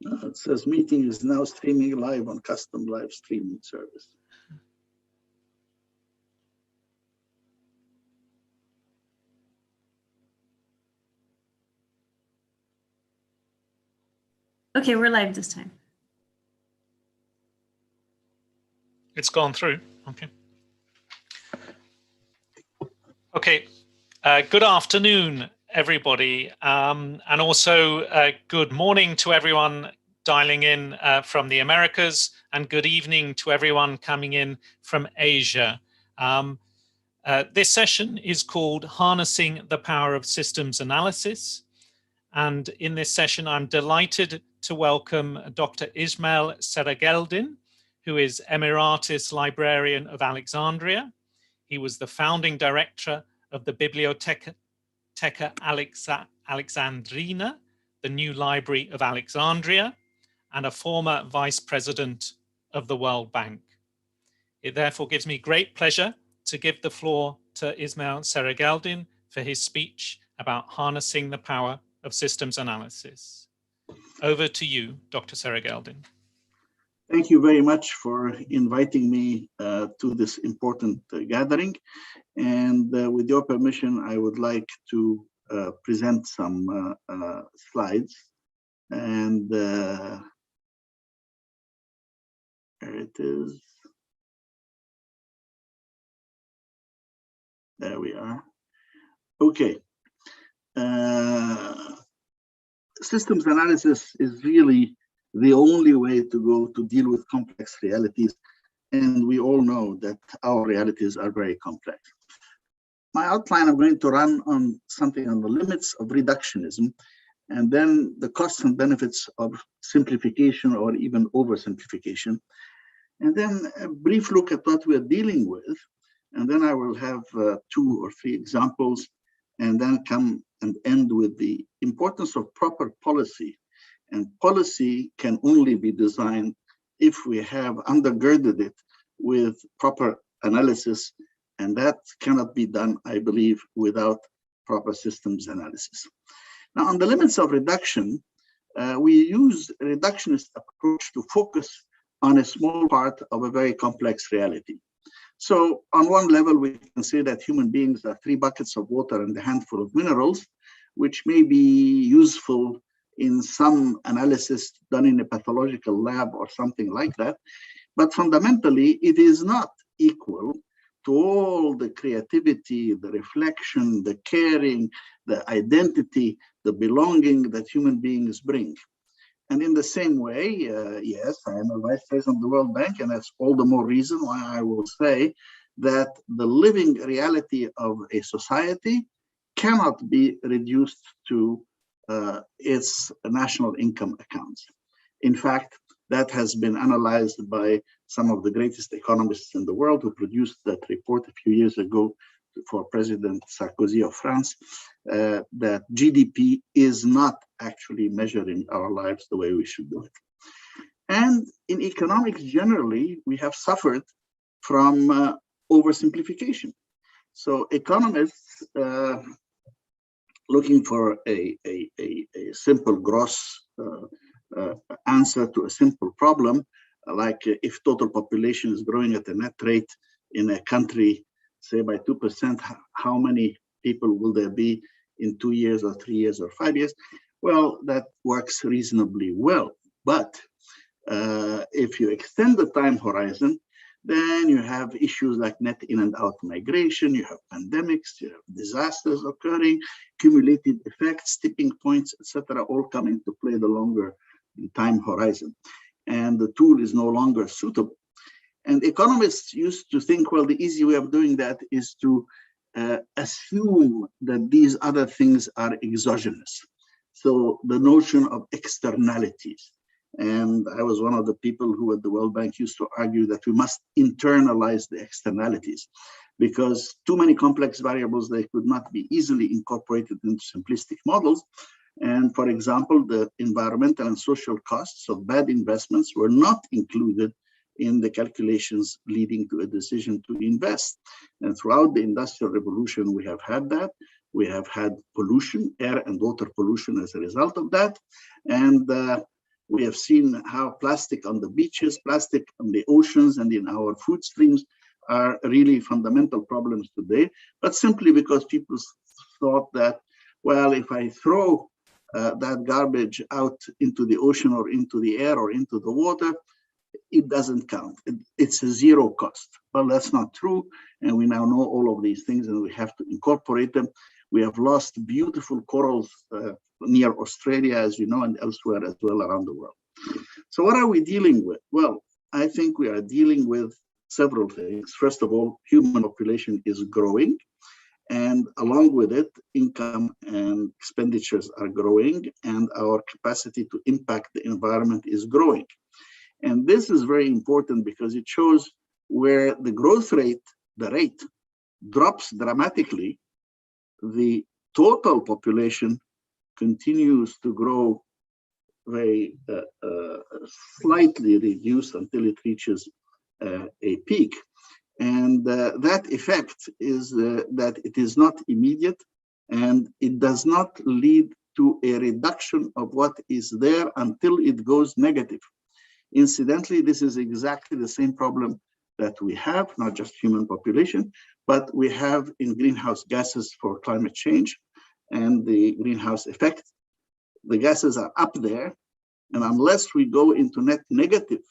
It says meeting is now streaming live on custom live streaming service. Okay, we're live this time. It's gone through. Okay. Okay. Good afternoon, everybody, and also good morning to everyone dialing in from the Americas, and good evening to everyone coming in from Asia. This session is called Harnessing the Power of Systems Analysis. And in this session, I'm delighted to welcome Dr. Ismail Serageldin, who is Emeritus Librarian of Alexandria. He was the founding director of the Biblioteca Alexandrina, the new Library of Alexandria, and a former vice president of the World Bank. It therefore gives me great pleasure to give the floor to Ismail Serageldin for his speech about harnessing the power of systems analysis. Over to you, Dr. Serageldin. Thank you very much for inviting me to this important gathering. And with your permission, I would like to present some slides. And there it is. There we are. Okay. Systems analysis is really the only way to go to deal with complex realities. And we all know that our realities are very complex. My outline, I'm going to run on something on the limits of reductionism, and then the costs and benefits of simplification or even oversimplification. And then a brief look at what we're dealing with. And then I will have 2 or 3 examples, and then come and end with the importance of proper policy. And policy can only be designed if we have undergirded it with proper analysis, and that cannot be done, I believe, without proper systems analysis. Now, on the limits of reduction, we use a reductionist approach to focus on a small part of a very complex reality. So on one level, we can say that human beings are 3 buckets of water and a handful of minerals, which may be useful in some analysis done in a pathological lab or something like that. But fundamentally, it is not equal to all the creativity, the reflection, the caring, the identity, the belonging that human beings bring. And in the same way, yes, I am a vice president of the World Bank, and that's all the more reason why I will say that the living reality of a society cannot be reduced to its national income accounts. In fact, that has been analyzed by some of the greatest economists in the world who produced that report a few years ago for President Sarkozy of France, that GDP is not actually measuring our lives the way we should do it. And in economics generally, we have suffered from oversimplification. So economists looking for a simple gross answer to a simple problem, like if total population is growing at a net rate in a country, say by 2%, how many people will there be in 2 years or 3 years or 5 years? Well, that works reasonably well. But if you extend the time horizon, then you have issues like net in and out migration, you have pandemics, you have disasters occurring, cumulative effects, tipping points, etc., all come into play the longer time horizon. And the tool is no longer suitable. And economists used to think, well, the easy way of doing that is to assume that these other things are exogenous. So the notion of externalities. And I was one of the people who at the World Bank used to argue that we must internalize the externalities, because too many complex variables, they could not be easily incorporated into simplistic models. And for example, the environmental and social costs of bad investments were not included in the calculations leading to a decision to invest. And throughout the Industrial Revolution, we have had that. We have had pollution, air and water pollution as a result of that. And We have seen how plastic on the beaches, plastic on the oceans, and in our food streams are really fundamental problems today, but simply because people thought that, well, if I throw that garbage out into the ocean or into the air or into the water, it doesn't count. It's a zero cost. Well, that's not true. And we now know all of these things and we have to incorporate them. We have lost beautiful corals near Australia, as you know, and elsewhere as well around the world. So what are we dealing with? Well, I think we are dealing with several things. First of all, human population is growing. And along with it, income and expenditures are growing, and our capacity to impact the environment is growing. And this is very important because it shows where the growth rate, the rate, drops dramatically, the total population continues to grow very slightly reduced until it reaches a peak. And that effect is that it is not immediate and it does not lead to a reduction of what is there until it goes negative. Incidentally, this is exactly the same problem that we have, not just human population, but we have in greenhouse gases for climate change and the greenhouse effect. The gases are up there, and unless we go into net negative,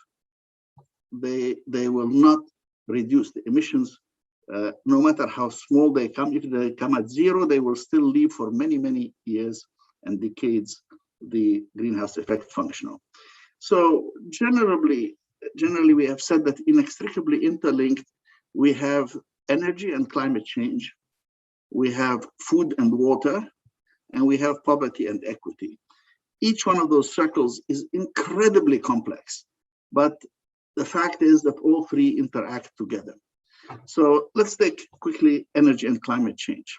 they will not reduce the emissions, no matter how small they come. If they come at zero, they will still leave for many, many years and decades the greenhouse effect functional. So generally, we have said that inextricably interlinked, we have energy and climate change, we have food and water, and we have poverty and equity. Each one of those circles is incredibly complex, but the fact is that all three interact together. So let's take quickly energy and climate change.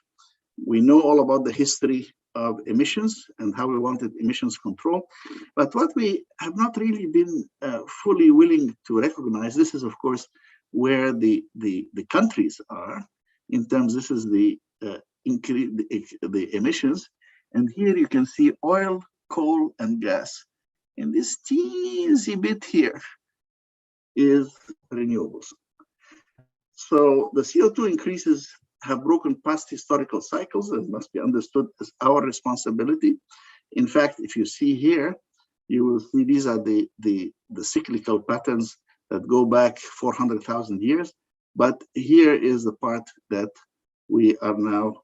We know all about the history of emissions and how we wanted emissions control, but what we have not really been fully willing to recognize, this is of course where the countries are in terms, this is the emissions, and here you can see oil, coal, and gas. And this teensy bit here is renewables. So the CO2 increases have broken past historical cycles and must be understood as our responsibility. In fact, if you see here, you will see these are the cyclical patterns that go back 400,000 years. But here is the part that we are now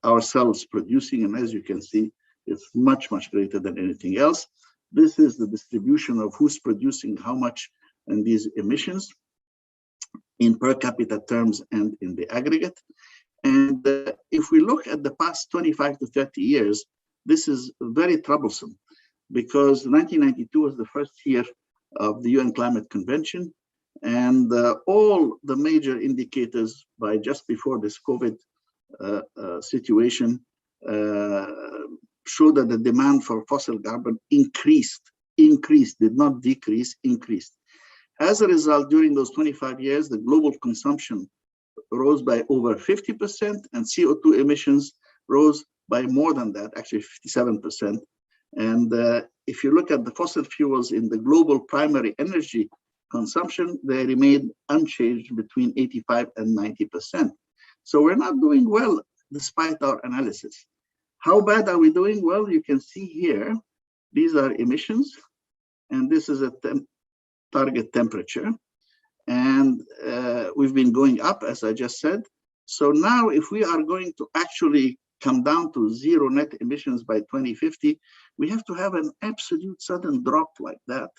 ourselves producing. And as you can see, it's much, much greater than anything else. This is the distribution of who's producing how much in these emissions in per capita terms and in the aggregate. And if we look at the past 25 to 30 years, this is very troublesome because 1992 was the first year of the UN Climate Convention, and all the major indicators by just before this COVID situation show that the demand for fossil carbon increased, did not decrease, increased. As a result, during those 25 years, the global consumption rose by over 50%, and CO2 emissions rose by more than that, actually 57%. And if you look at the fossil fuels in the global primary energy consumption, they remained unchanged between 85 and 90%. So we're not doing well despite our analysis. How bad are we doing? Well, you can see here, these are emissions, and this is a target temperature. And we've been going up, as I just said. So now if we are going to actually come down to zero net emissions by 2050, we have to have an absolute sudden drop like that.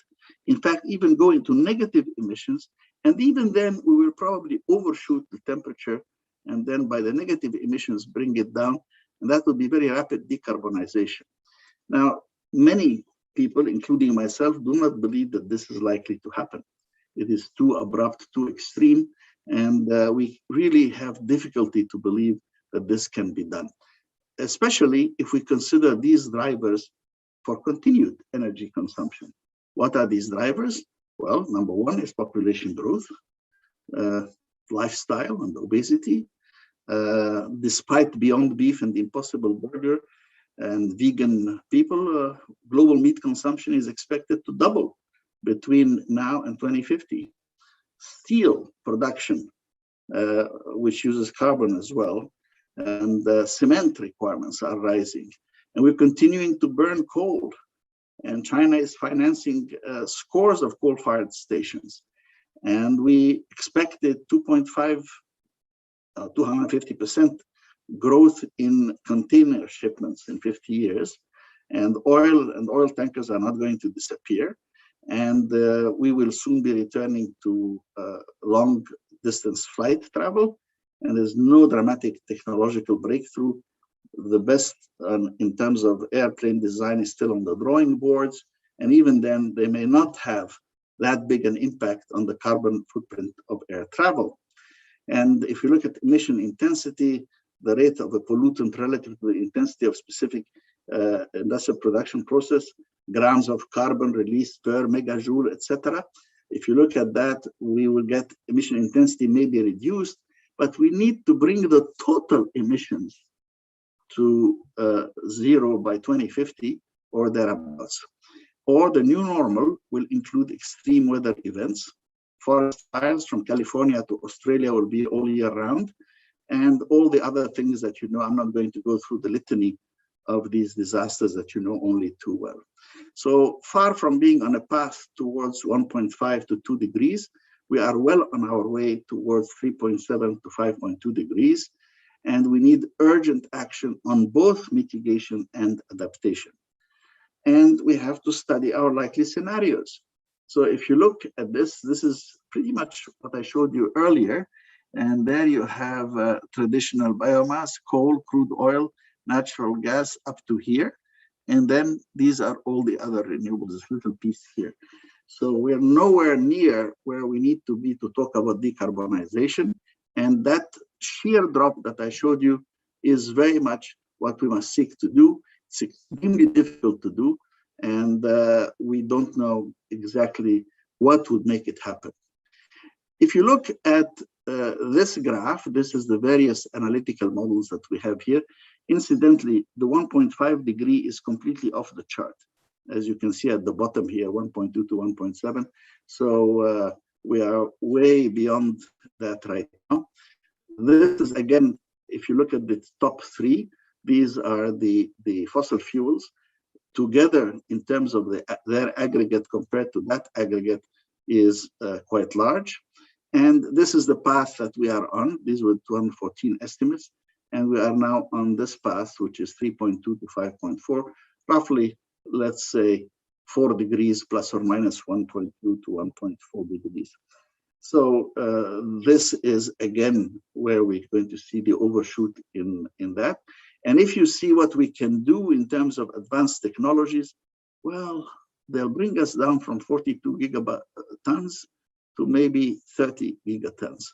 In fact, even go into negative emissions. And even then, we will probably overshoot the temperature. And then by the negative emissions, bring it down. And that will be very rapid decarbonization. Now, many people, including myself, do not believe that this is likely to happen. It is too abrupt, too extreme, and we really have difficulty to believe that this can be done, especially if we consider these drivers for continued energy consumption. What are these drivers? Well, number one is population growth, lifestyle and obesity. Despite Beyond Beef and the Impossible Burger, and vegan people, global meat consumption is expected to double between now and 2050. Steel production, which uses carbon as well, and cement requirements are rising. And we're continuing to burn coal. And China is financing scores of coal-fired stations. And we expected 250% growth in container shipments in 50 years. And oil tankers are not going to disappear. And we will soon be returning to long distance flight travel. And there's no dramatic technological breakthrough. The best in terms of airplane design is still on the drawing boards. And even then, they may not have that big an impact on the carbon footprint of air travel. And if you look at emission intensity, the rate of a pollutant relative to the intensity of specific industrial production process, grams of carbon released per megajoule, etc. If you look at that, we will get emission intensity may be reduced, but we need to bring the total emissions to zero by 2050 or thereabouts. Or the new normal will include extreme weather events. Forest fires from California to Australia will be all year round, and all the other things that you know. I'm not going to go through the litany of these disasters that you know only too well. So far from being on a path towards 1.5 to 2 degrees, we are well on our way towards 3.7 to 5.2 degrees. And we need urgent action on both mitigation and adaptation. And we have to study our likely scenarios. So if you look at this, this is pretty much what I showed you earlier. And there you have traditional biomass, coal, crude oil, natural gas up to here. And then these are all the other renewables, this little piece here. So we're nowhere near where we need to be to talk about decarbonization. And that sheer drop that I showed you is very much what we must seek to do. It's extremely difficult to do. And we don't know exactly what would make it happen. If you look at this graph, this is the various analytical models that we have here. Incidentally, the 1.5 degree is completely off the chart. As you can see at the bottom here, 1.2 to 1.7. So we are way beyond that right now. This is, again, if you look at the top three, these are the fossil fuels. Together, in terms of their aggregate compared to that aggregate, is quite large. And this is the path that we are on. These were 2014 estimates. And we are now on this path, which is 3.2 to 5.4, roughly, let's say, 4 degrees plus or minus 1.2 to 1.4 degrees. So this is, again, where we're going to see the overshoot in that. And if you see what we can do in terms of advanced technologies, well, they'll bring us down from 42 gigatons to maybe 30 gigatons.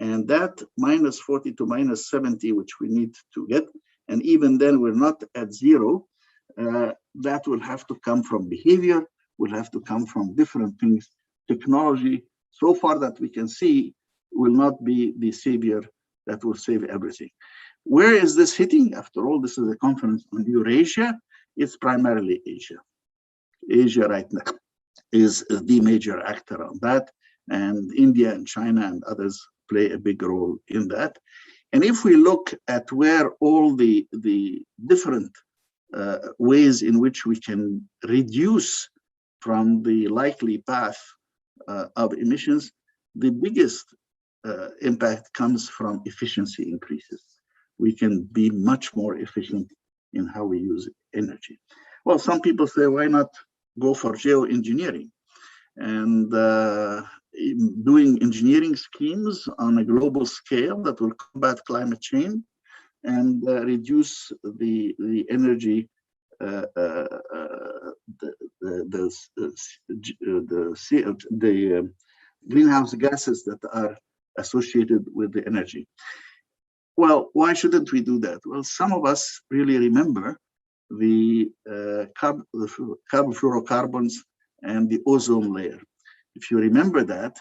And that minus 40 to minus 70, which we need to get, and even then we're not at zero, that will have to come from behavior, will have to come from different things. Technology, so far that we can see, will not be the savior that will save everything. Where is this hitting? After all, this is a conference on Eurasia. It's primarily Asia. Asia right now is the major actor on that, and India and China and others play a big role in that. And if we look at where all the different ways in which we can reduce from the likely path of emissions, the biggest impact comes from efficiency increases. We can be much more efficient in how we use energy. Well, some people say, why not go for geoengineering? And doing engineering schemes on a global scale that will combat climate change and reduce the energy, the greenhouse gases that are associated with the energy. Well, why shouldn't we do that? Well, some of us really remember the carbon fluorocarbons and the ozone layer. If you remember that,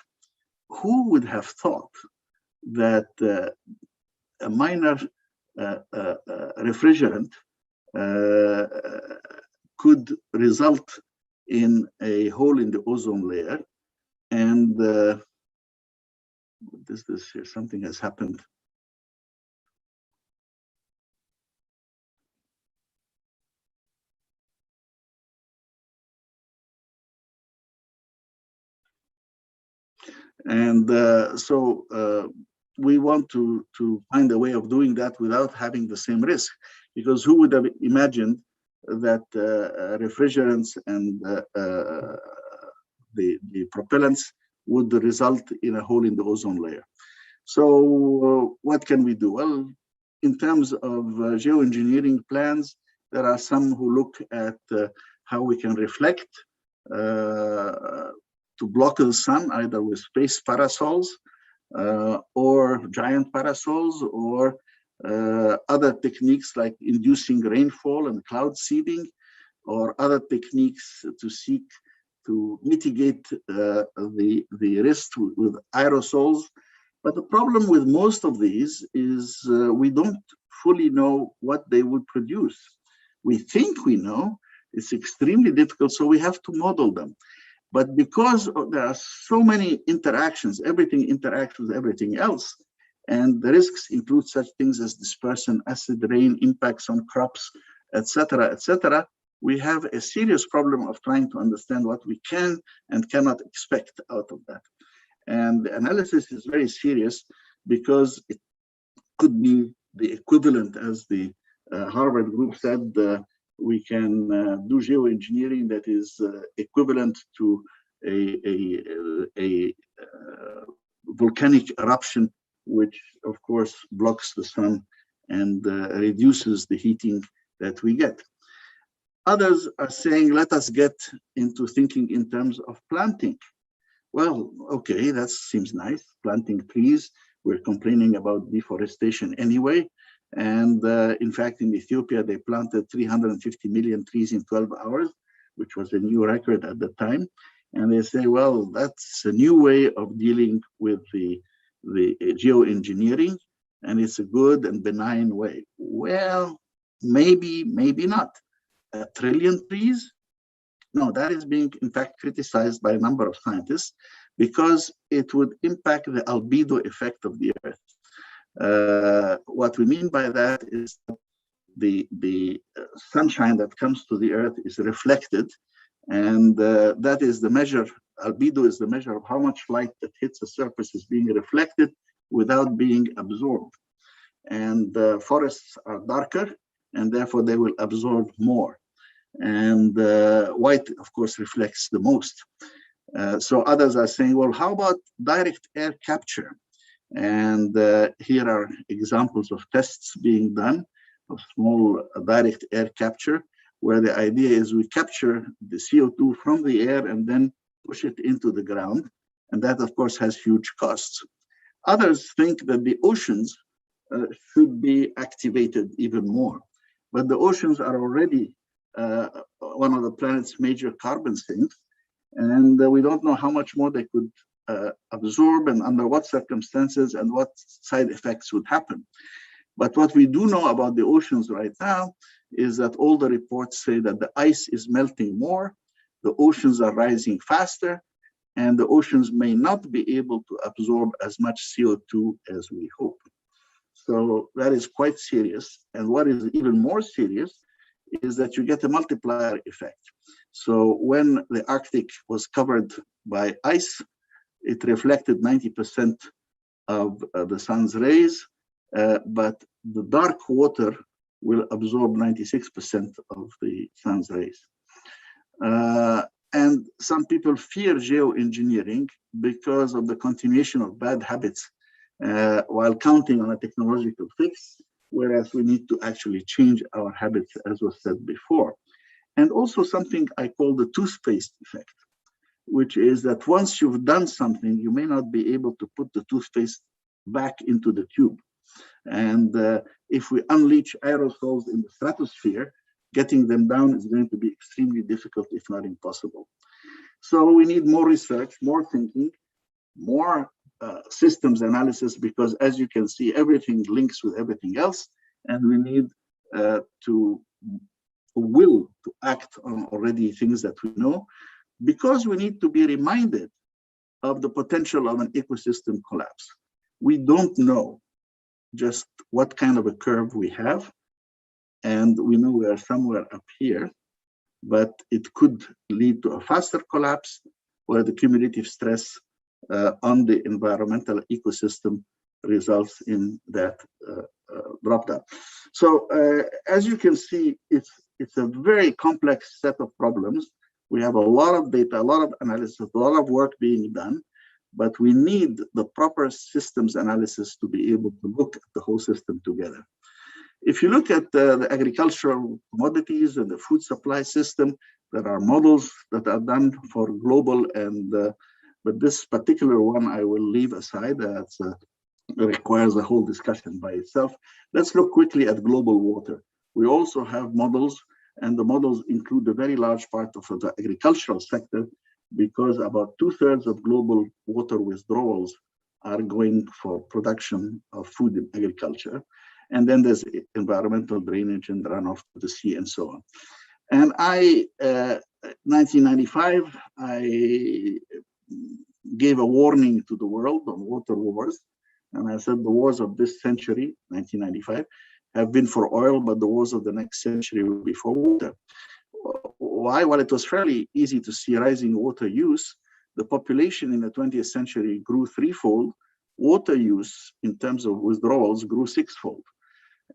who would have thought that a minor refrigerant could result in a hole in the ozone layer. And what is this here? Something has happened. And so we want to find a way of doing that without having the same risk, because who would have imagined that refrigerants and the propellants would result in a hole in the ozone layer. So what can we do? Well, in terms of geoengineering plans, there are some who look at how we can reflect to block the sun, either with space parasols or giant parasols, or other techniques like inducing rainfall and cloud seeding, or other techniques to seek to mitigate the risk with aerosols. But the problem with most of these is we don't fully know what they would produce. We think we know, it's extremely difficult, so we have to model them. But because there are so many interactions, everything interacts with everything else, and the risks include such things as dispersion, acid rain, impacts on crops, etc., we have a serious problem of trying to understand what we can and cannot expect out of that. And the analysis is very serious because it could be the equivalent, as the Harvard group said, we can do geoengineering that is equivalent to a volcanic eruption, which of course blocks the sun and reduces the heating that we get. Others are saying, let us get into thinking in terms of planting. Well, okay, that seems nice, planting trees. We're complaining about deforestation anyway. And in fact, in Ethiopia, they planted 350 million trees in 12 hours, which was a new record at the time. And they say, well, that's a new way of dealing with the geoengineering, and it's a good and benign way. Well, maybe, maybe not. 1 trillion trees? No, that is being, in fact, criticized by a number of scientists because it would impact the albedo effect of the Earth. What we mean by that is that the sunshine that comes to the Earth is reflected, and that is the measure. Albedo is the measure of how much light that hits the surface is being reflected without being absorbed. And forests are darker, and therefore they will absorb more. And white, of course, reflects the most. So others are saying, well, how about direct air capture? And here are examples of tests being done of small direct air capture, where the idea is we capture the CO2 from the air and then push it into the ground. And that, of course, has huge costs. Others think that the oceans should be activated even more. But the oceans are already one of the planet's major carbon sinks, and we don't know how much more they could absorb and under what circumstances and what side effects would happen. But what we do know about the oceans right now is that all the reports say that the ice is melting more, the oceans are rising faster, and the oceans may not be able to absorb as much CO2 as we hope. So that is quite serious. And what is even more serious is that you get a multiplier effect. So when the Arctic was covered by ice, it reflected 90% of the sun's rays, but the dark water will absorb 96% of the sun's rays. And some people fear geoengineering because of the continuation of bad habits while counting on a technological fix, whereas we need to actually change our habits, as was said before. And also something I call the toothpaste effect, which is that once you've done something, you may not be able to put the toothpaste back into the tube. And if we unleash aerosols in the stratosphere, getting them down is going to be extremely difficult, if not impossible. So we need more research, more thinking, more systems analysis, because as you can see, everything links with everything else, and we need to will to act on already things that we know, because we need to be reminded of the potential of an ecosystem collapse. We don't know just what kind of a curve we have, and we know we are somewhere up here, but it could lead to a faster collapse where the cumulative stress on the environmental ecosystem results in that drop down. So as you can see, it's a very complex set of problems. We have a lot of data, a lot of analysis, a lot of work being done, but we need the proper systems analysis to be able to look at the whole system together. If you look at the agricultural commodities and the food supply system, there are models that are done for global, and but this particular one I will leave aside. That requires a whole discussion by itself. Let's look quickly at global water. We also have models, and the models include a very large part of the agricultural sector, because about 2/3 of global water withdrawals are going for production of food in agriculture. And then there's environmental drainage and runoff to the sea and so on. And 1995, I gave a warning to the world on water wars. And I said the wars of this century, 1995, have been for oil, but the wars of the next century will be for water. Why? Well, it was fairly easy to see rising water use. The population in the 20th century grew threefold. Water use in terms of withdrawals grew sixfold.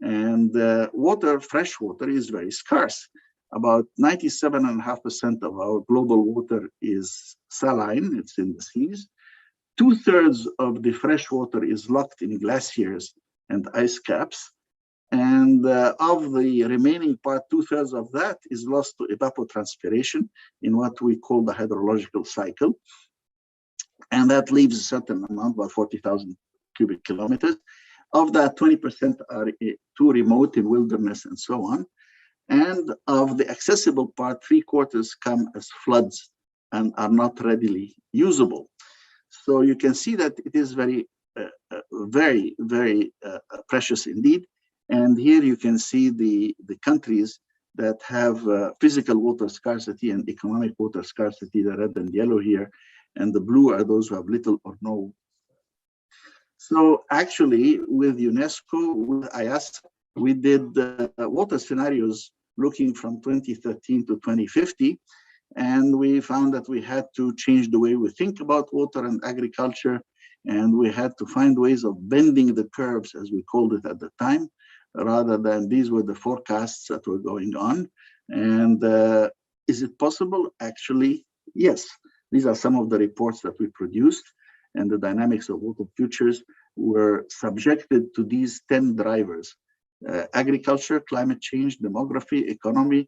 And water, fresh water, is very scarce. About 97.5% of our global water is saline, it's in the seas. 2/3 of the fresh water is locked in glaciers and ice caps. And of the remaining part, 2/3 of that is lost to evapotranspiration in what we call the hydrological cycle. And that leaves a certain amount, about 40,000 cubic kilometers. Of that, 20% are too remote in wilderness and so on. And of the accessible part, 3/4 come as floods and are not readily usable. So you can see that it is very, very precious indeed. And here you can see the countries that have physical water scarcity and economic water scarcity, the red and yellow here, and the blue are those who have little or no. So actually, with UNESCO, with IIASA, we did water scenarios looking from 2013 to 2050. And we found that we had to change the way we think about water and agriculture. And we had to find ways of bending the curves, as we called it at the time, rather than these were the forecasts that were going on. And is it possible? Actually, yes. These are some of the reports that we produced, and the dynamics of water futures were subjected to these 10 drivers: agriculture, climate change, demography, economy,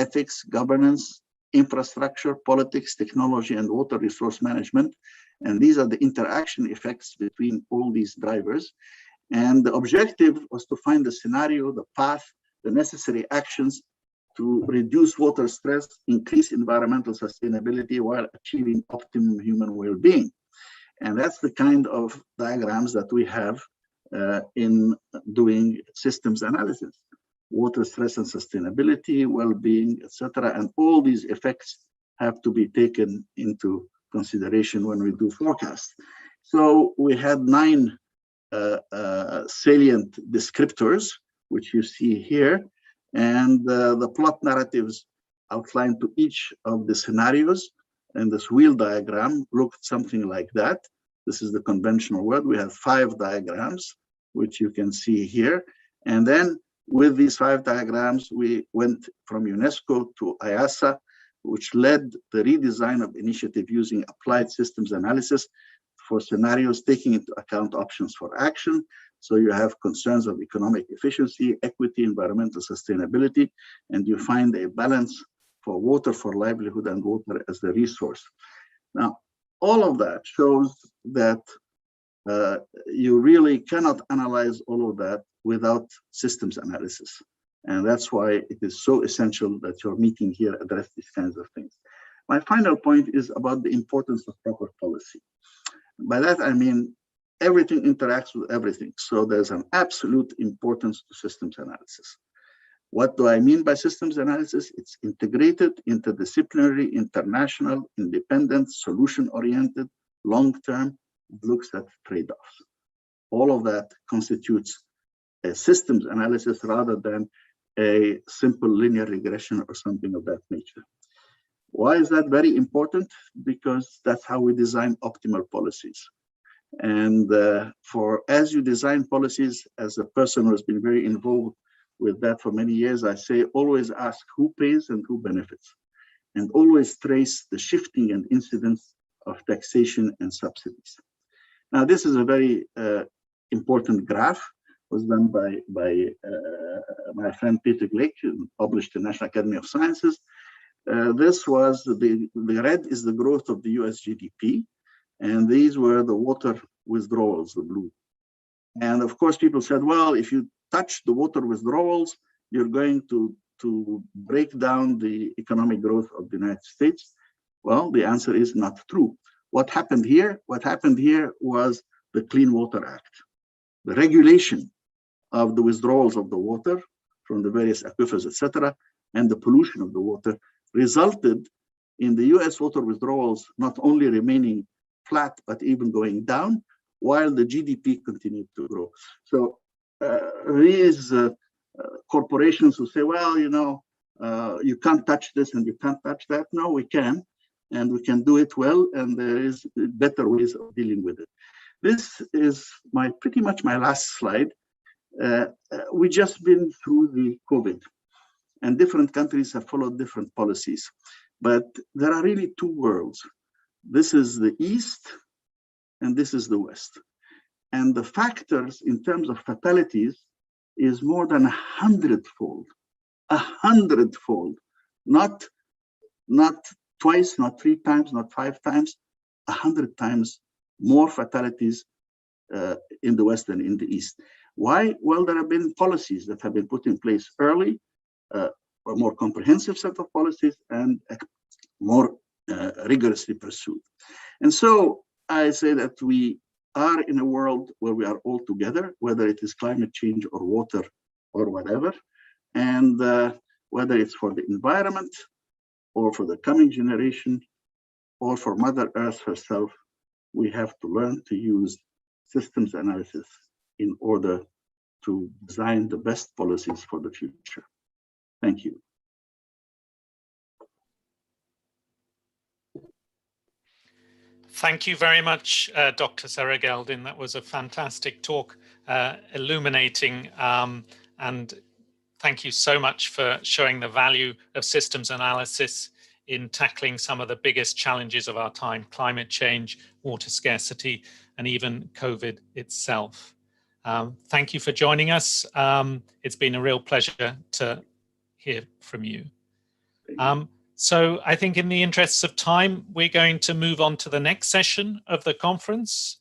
ethics, governance, infrastructure, politics, technology, and water resource management. And these are the interaction effects between all these drivers. And the objective was to find the scenario, the path, the necessary actions to reduce water stress, increase environmental sustainability while achieving optimum human well-being. And that's the kind of diagrams that we have in doing systems analysis: water stress and sustainability, well-being, etc. And all these effects have to be taken into consideration when we do forecasts. So we had 9 salient descriptors, which you see here, and the plot narratives outlined to each of the scenarios. And this wheel diagram looked something like that. This is the conventional word. We have 5 diagrams, which you can see here. And then with these 5 diagrams, we went from UNESCO to IIASA, which led the redesign of initiative using applied systems analysis for scenarios taking into account options for action. So you have concerns of economic efficiency, equity, environmental sustainability, and you find a balance for water for livelihood and water as the resource. Now, all of that shows that you really cannot analyze all of that without systems analysis. And that's why it is so essential that your meeting here address these kinds of things. My final point is about the importance of proper policy. By that, I mean, everything interacts with everything. So there's an absolute importance to systems analysis. What do I mean by systems analysis? It's integrated, interdisciplinary, international, independent, solution-oriented, long-term, looks at trade-offs. All of that constitutes a systems analysis rather than a simple linear regression or something of that nature. Why is that very important? Because that's how we design optimal policies. And as you design policies, as a person who has been very involved with that for many years, I say always ask who pays and who benefits, and always trace the shifting and incidence of taxation and subsidies. Now, this is a very important graph. It was done by my friend Peter Glick, published in the National Academy of Sciences. This was the red is the growth of the US GDP, and these were the water withdrawals, the blue. And of course, people said, well, if you touch the water withdrawals, you're going to break down the economic growth of the United States. Well, the answer is not true. What happened here? What happened here was the Clean Water Act. The regulation of the withdrawals of the water from the various aquifers, etc., and the pollution of the water resulted in the US water withdrawals not only remaining flat, but even going down, while the GDP continued to grow. So these corporations who say, well, you know, you can't touch this and you can't touch that. No, we can, and we can do it well, and there is better ways of dealing with it. This is pretty much my last slide. We just been through the COVID, and different countries have followed different policies. But there are really two worlds. This is the East, and this is the West. And the factors in terms of fatalities is more than 100-fold, 100-fold, not twice, not 3 times, not 5 times, 100 times more fatalities in the West than in the East. Why? Well, there have been policies that have been put in place early, a more comprehensive set of policies, and more rigorously pursued. And so I say that we are in a world where we are all together, whether it is climate change or water or whatever, and whether it's for the environment or for the coming generation or for Mother Earth herself, we have to learn to use systems analysis in order to design the best policies for the future. Thank you. Thank you very much, Dr. Serageldin. That was a fantastic talk, illuminating, and thank you so much for showing the value of systems analysis in tackling some of the biggest challenges of our time: climate change, water scarcity, and even COVID itself. Thank you for joining us. It's been a real pleasure to hear from you. So I think in the interests of time, we're going to move on to the next session of the conference,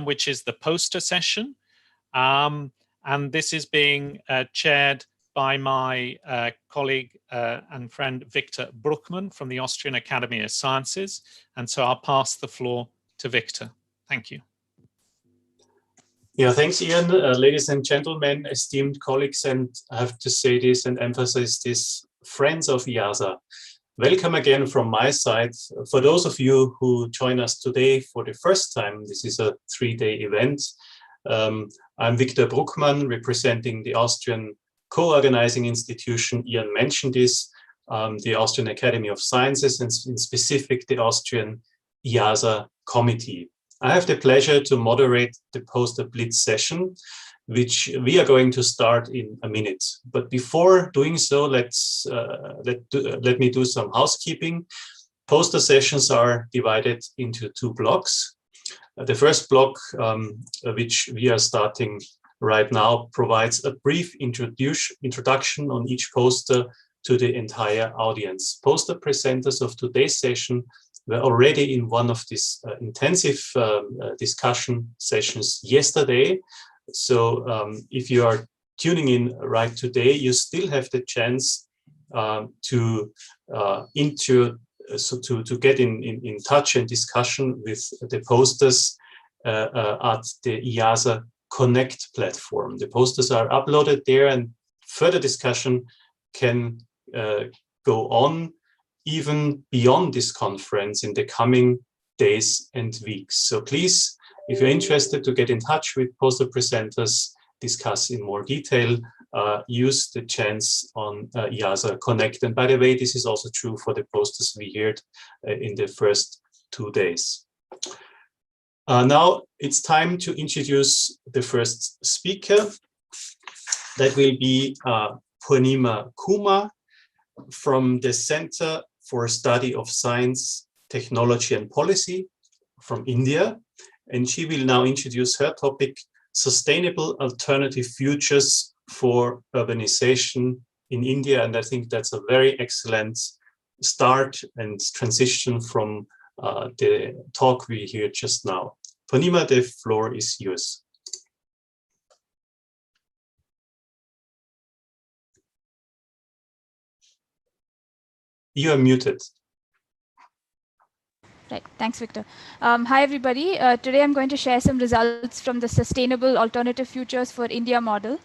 which is the poster session. And this is being chaired by my colleague and friend Victor Bruckmann from the Austrian Academy of Sciences. And so I'll pass the floor to Victor. Thank you. Yeah, thanks, Ian. Ladies and gentlemen, esteemed colleagues, and I have to say this and emphasize this, friends of IIASA. Welcome again from my side. For those of you who join us today for the first time, this is a 3-day event. I'm Victor Bruckmann, representing the Austrian co-organizing institution. Ian mentioned this, the Austrian Academy of Sciences, and in specific, the Austrian IIASA committee. I have the pleasure to moderate the poster blitz session, which we are going to start in a minute. But before doing so, let me do some housekeeping. Poster sessions are divided into 2 blocks. The first block, which we are starting right now, provides a brief introduction on each poster to the entire audience. Poster presenters of today's session were already in one of these intensive discussion sessions yesterday. So if you are tuning in right today, you still have the chance to get in touch and discussion with the posters at the IIASA Connect platform. The posters are uploaded there, and further discussion can go on even beyond this conference in the coming days and weeks. So please, if you're interested to get in touch with poster presenters, discuss in more detail, use the chance on IIASA Connect. And by the way, this is also true for the posters we heard in the first 2 days. Now it's time to introduce the first speaker. That will be Purnima Kumar from the Center for Study of Science, Technology and Policy from India. And she will now introduce her topic, Sustainable Alternative Futures for Urbanization in India. And I think that's a very excellent start and transition from the talk we heard just now. Purnima, the floor is yours. You are muted. Right, thanks, Victor. Hi, everybody. Today I'm going to share some results from the Sustainable Alternative Futures for India model,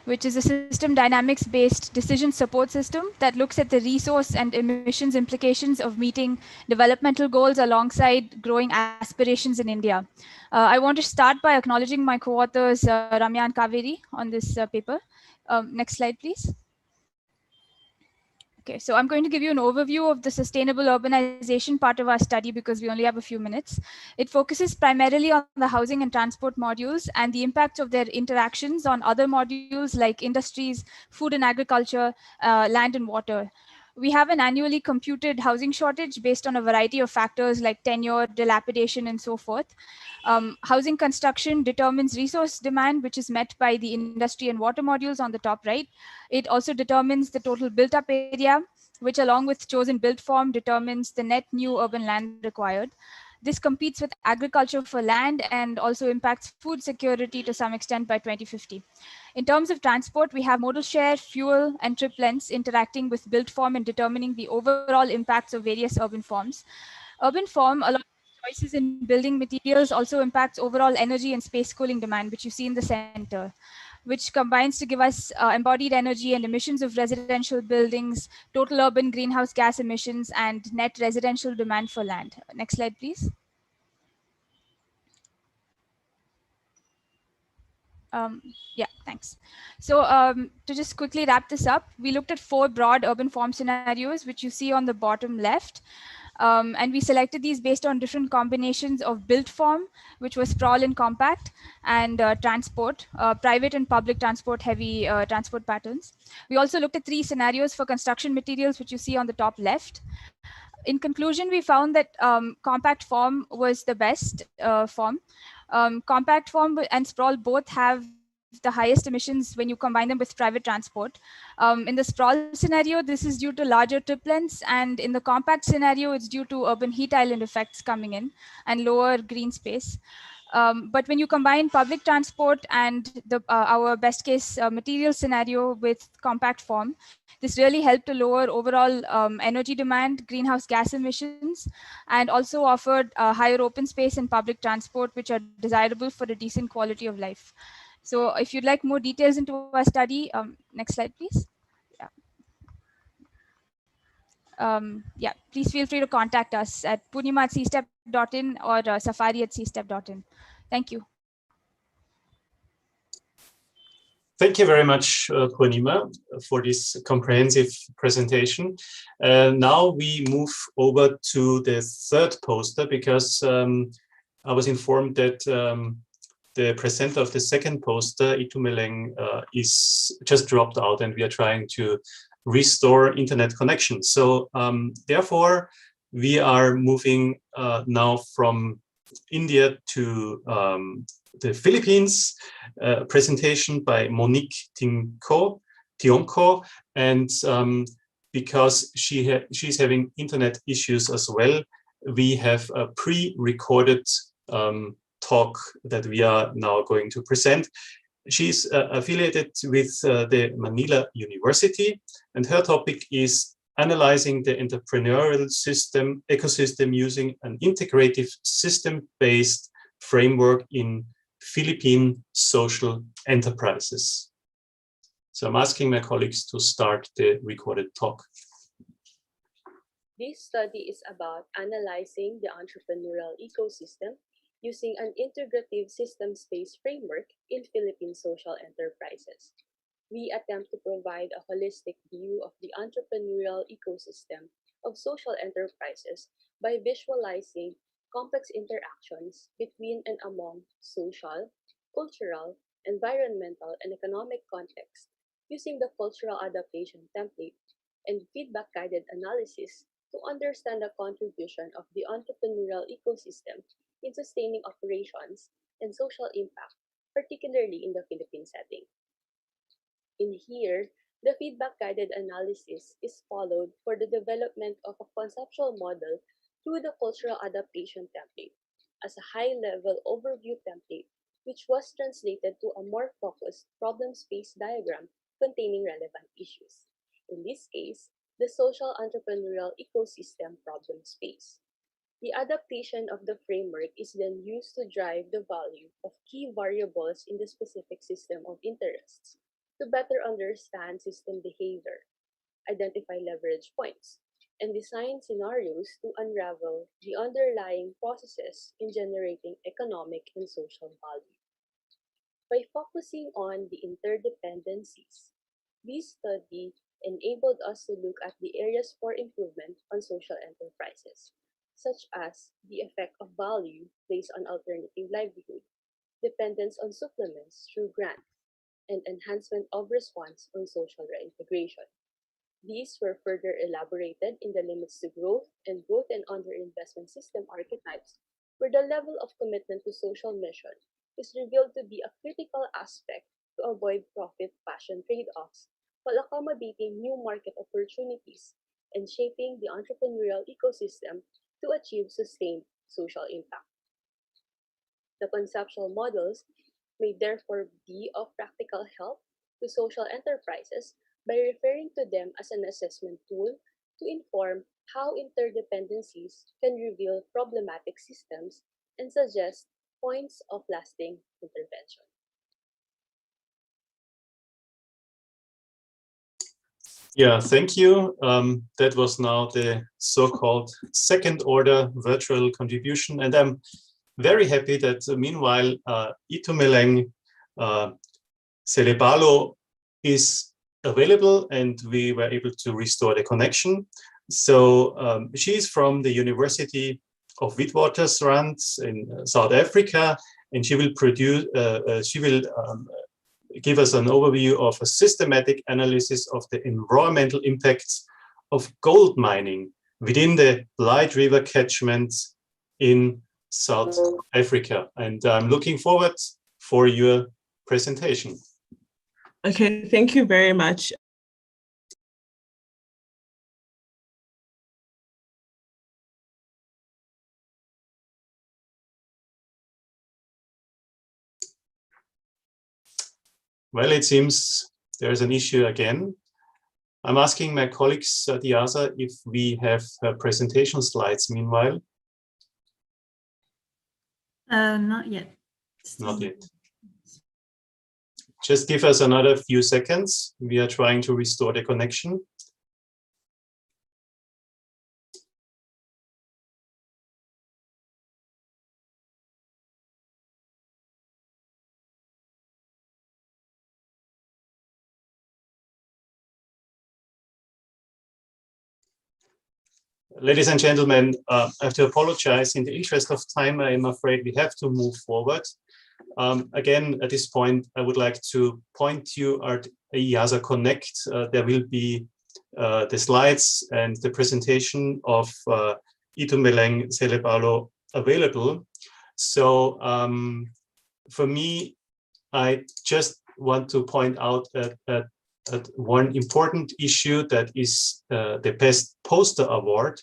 which is a system dynamics-based decision support system that looks at the resource and emissions implications of meeting developmental goals alongside growing aspirations in India. I want to start by acknowledging my co-authors, Ramya and Kaveri, on this paper. Next slide, please. Okay, so I'm going to give you an overview of the sustainable urbanization part of our study because we only have a few minutes. It focuses primarily on the housing and transport modules and the impact of their interactions on other modules like industries, food and agriculture, land and water. We have an annually computed housing shortage based on a variety of factors like tenure, dilapidation, and so forth. Housing construction determines resource demand, which is met by the industry and water modules on the top right. It also determines the total built-up area, which along with chosen built form determines the net new urban land required. This competes with agriculture for land and also impacts food security to some extent by 2050. In terms of transport, we have modal share, fuel, and trip lengths interacting with built form and determining the overall impacts of various urban forms. Urban form, along with choices in building materials, also impacts overall energy and space cooling demand, which you see in the center, which combines to give us embodied energy and emissions of residential buildings, total urban greenhouse gas emissions, and net residential demand for land. Next slide, please. Yeah, thanks. So to just quickly wrap this up, we looked at 4 broad urban form scenarios, which you see on the bottom left. And we selected these based on different combinations of built form, which was sprawl and compact, and transport, private and public transport, heavy transport patterns. We also looked at 3 scenarios for construction materials, which you see on the top left. In conclusion, we found that compact form was the best form. Compact form and sprawl both have the highest emissions when you combine them with private transport. In the sprawl scenario, this is due to larger trip lengths, and in the compact scenario, it's due to urban heat island effects coming in and lower green space. But when you combine public transport and our best case material scenario with compact form, this really helped to lower overall energy demand, greenhouse gas emissions, and also offered higher open space and public transport, which are desirable for a decent quality of life. So if you'd like more details into our study, next slide, please. Yeah, please feel free to contact us at purnima@cstep.in or safari@cstep.in. Thank you. Thank you very much, Purnima, for this comprehensive presentation. Now we move over to the third poster because I was informed that the presenter of the second poster, Itumeleng, is just dropped out, and we are trying to restore internet connection. So therefore, we are moving now from India to the Philippines, presentation by Monique Tionco, and because she's having internet issues as well, we have a pre-recorded talk that we are now going to present. She's affiliated with the Manila University, and her topic is analyzing the entrepreneurial ecosystem using an integrative system-based framework in Philippine social enterprises. So I'm asking my colleagues to start the recorded talk. This study is about analyzing the entrepreneurial ecosystem using an integrative system-space framework in Philippine social enterprises. We attempt to provide a holistic view of the entrepreneurial ecosystem of social enterprises by visualizing complex interactions between and among social, cultural, environmental, and economic contexts using the cultural adaptation template and feedback-guided analysis to understand the contribution of the entrepreneurial ecosystem in sustaining operations and social impact, particularly in the Philippine setting. In here, the feedback-guided analysis is followed for the development of a conceptual model through the cultural adaptation template as a high-level overview template which was translated to a more focused problem space diagram containing relevant issues. In this case, the social entrepreneurial ecosystem problem space. The adaptation of the framework is then used to drive the value of key variables in the specific system of interests to better understand system behavior, identify leverage points, and design scenarios to unravel the underlying processes in generating economic and social value. By focusing on the interdependencies, this study enabled us to look at the areas for improvement on social enterprises, such as the effect of value placed on alternative livelihood, dependence on supplements through grants, and enhancement of response on social reintegration. These were further elaborated in the limits to growth and underinvestment system archetypes, where the level of commitment to social mission is revealed to be a critical aspect to avoid profit-passion trade-offs while accommodating new market opportunities and shaping the entrepreneurial ecosystem to achieve sustained social impact. The conceptual models may therefore be of practical help to social enterprises by referring to them as an assessment tool to inform how interdependencies can reveal problematic systems and suggest points of lasting intervention. Yeah, thank you. That was now the so-called second order virtual contribution. And I'm very happy that meanwhile, Itumeleng Celebalo is available and we were able to restore the connection. So she's from the University of Witwatersrand in South Africa, and she will give us an overview of a systematic analysis of the environmental impacts of gold mining within the Light River catchment in South Africa. And I'm looking forward for your presentation. Okay, thank you very much. Well, it seems there's an issue again. I'm asking my colleagues at IIASA if we have presentation slides meanwhile. Not yet. Not yet. Just give us another few seconds. We are trying to restore the connection. Ladies and gentlemen, I have to apologize. In the interest of time, I am afraid we have to move forward. Again, at this point, I would like to point you at IIASA Connect. There will be the slides and the presentation of Itumeleng Celebalo available. So for me, I just want to point out that one important issue, that is the Best Poster Award,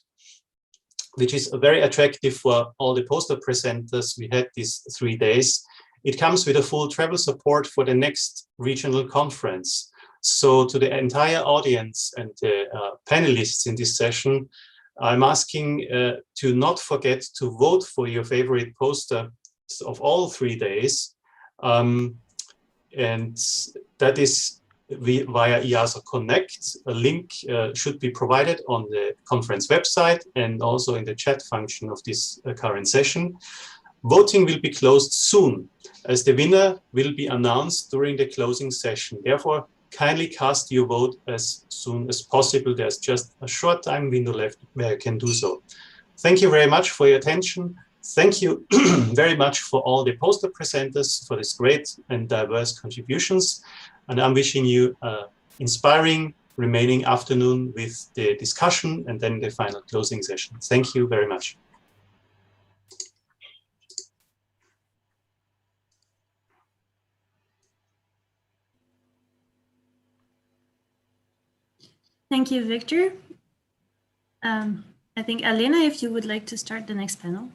which is very attractive for all the poster presenters we had these 3 days. It comes with a full travel support for the next regional conference. So to the entire audience and the panelists in this session, I'm asking to not forget to vote for your favorite poster of all 3 days. And that is via IIASA Connect. A link should be provided on the conference website and also in the chat function of this current session. Voting will be closed soon, as the winner will be announced during the closing session. Therefore, kindly cast your vote as soon as possible. There's just a short time window left where you can do so. Thank you very much for your attention. Thank you very much for all the poster presenters for this great and diverse contributions. And I'm wishing you an inspiring remaining afternoon with the discussion and then the final closing session. Thank you very much. Thank you, Victor. I think, Elena, if you would like to start the next panel.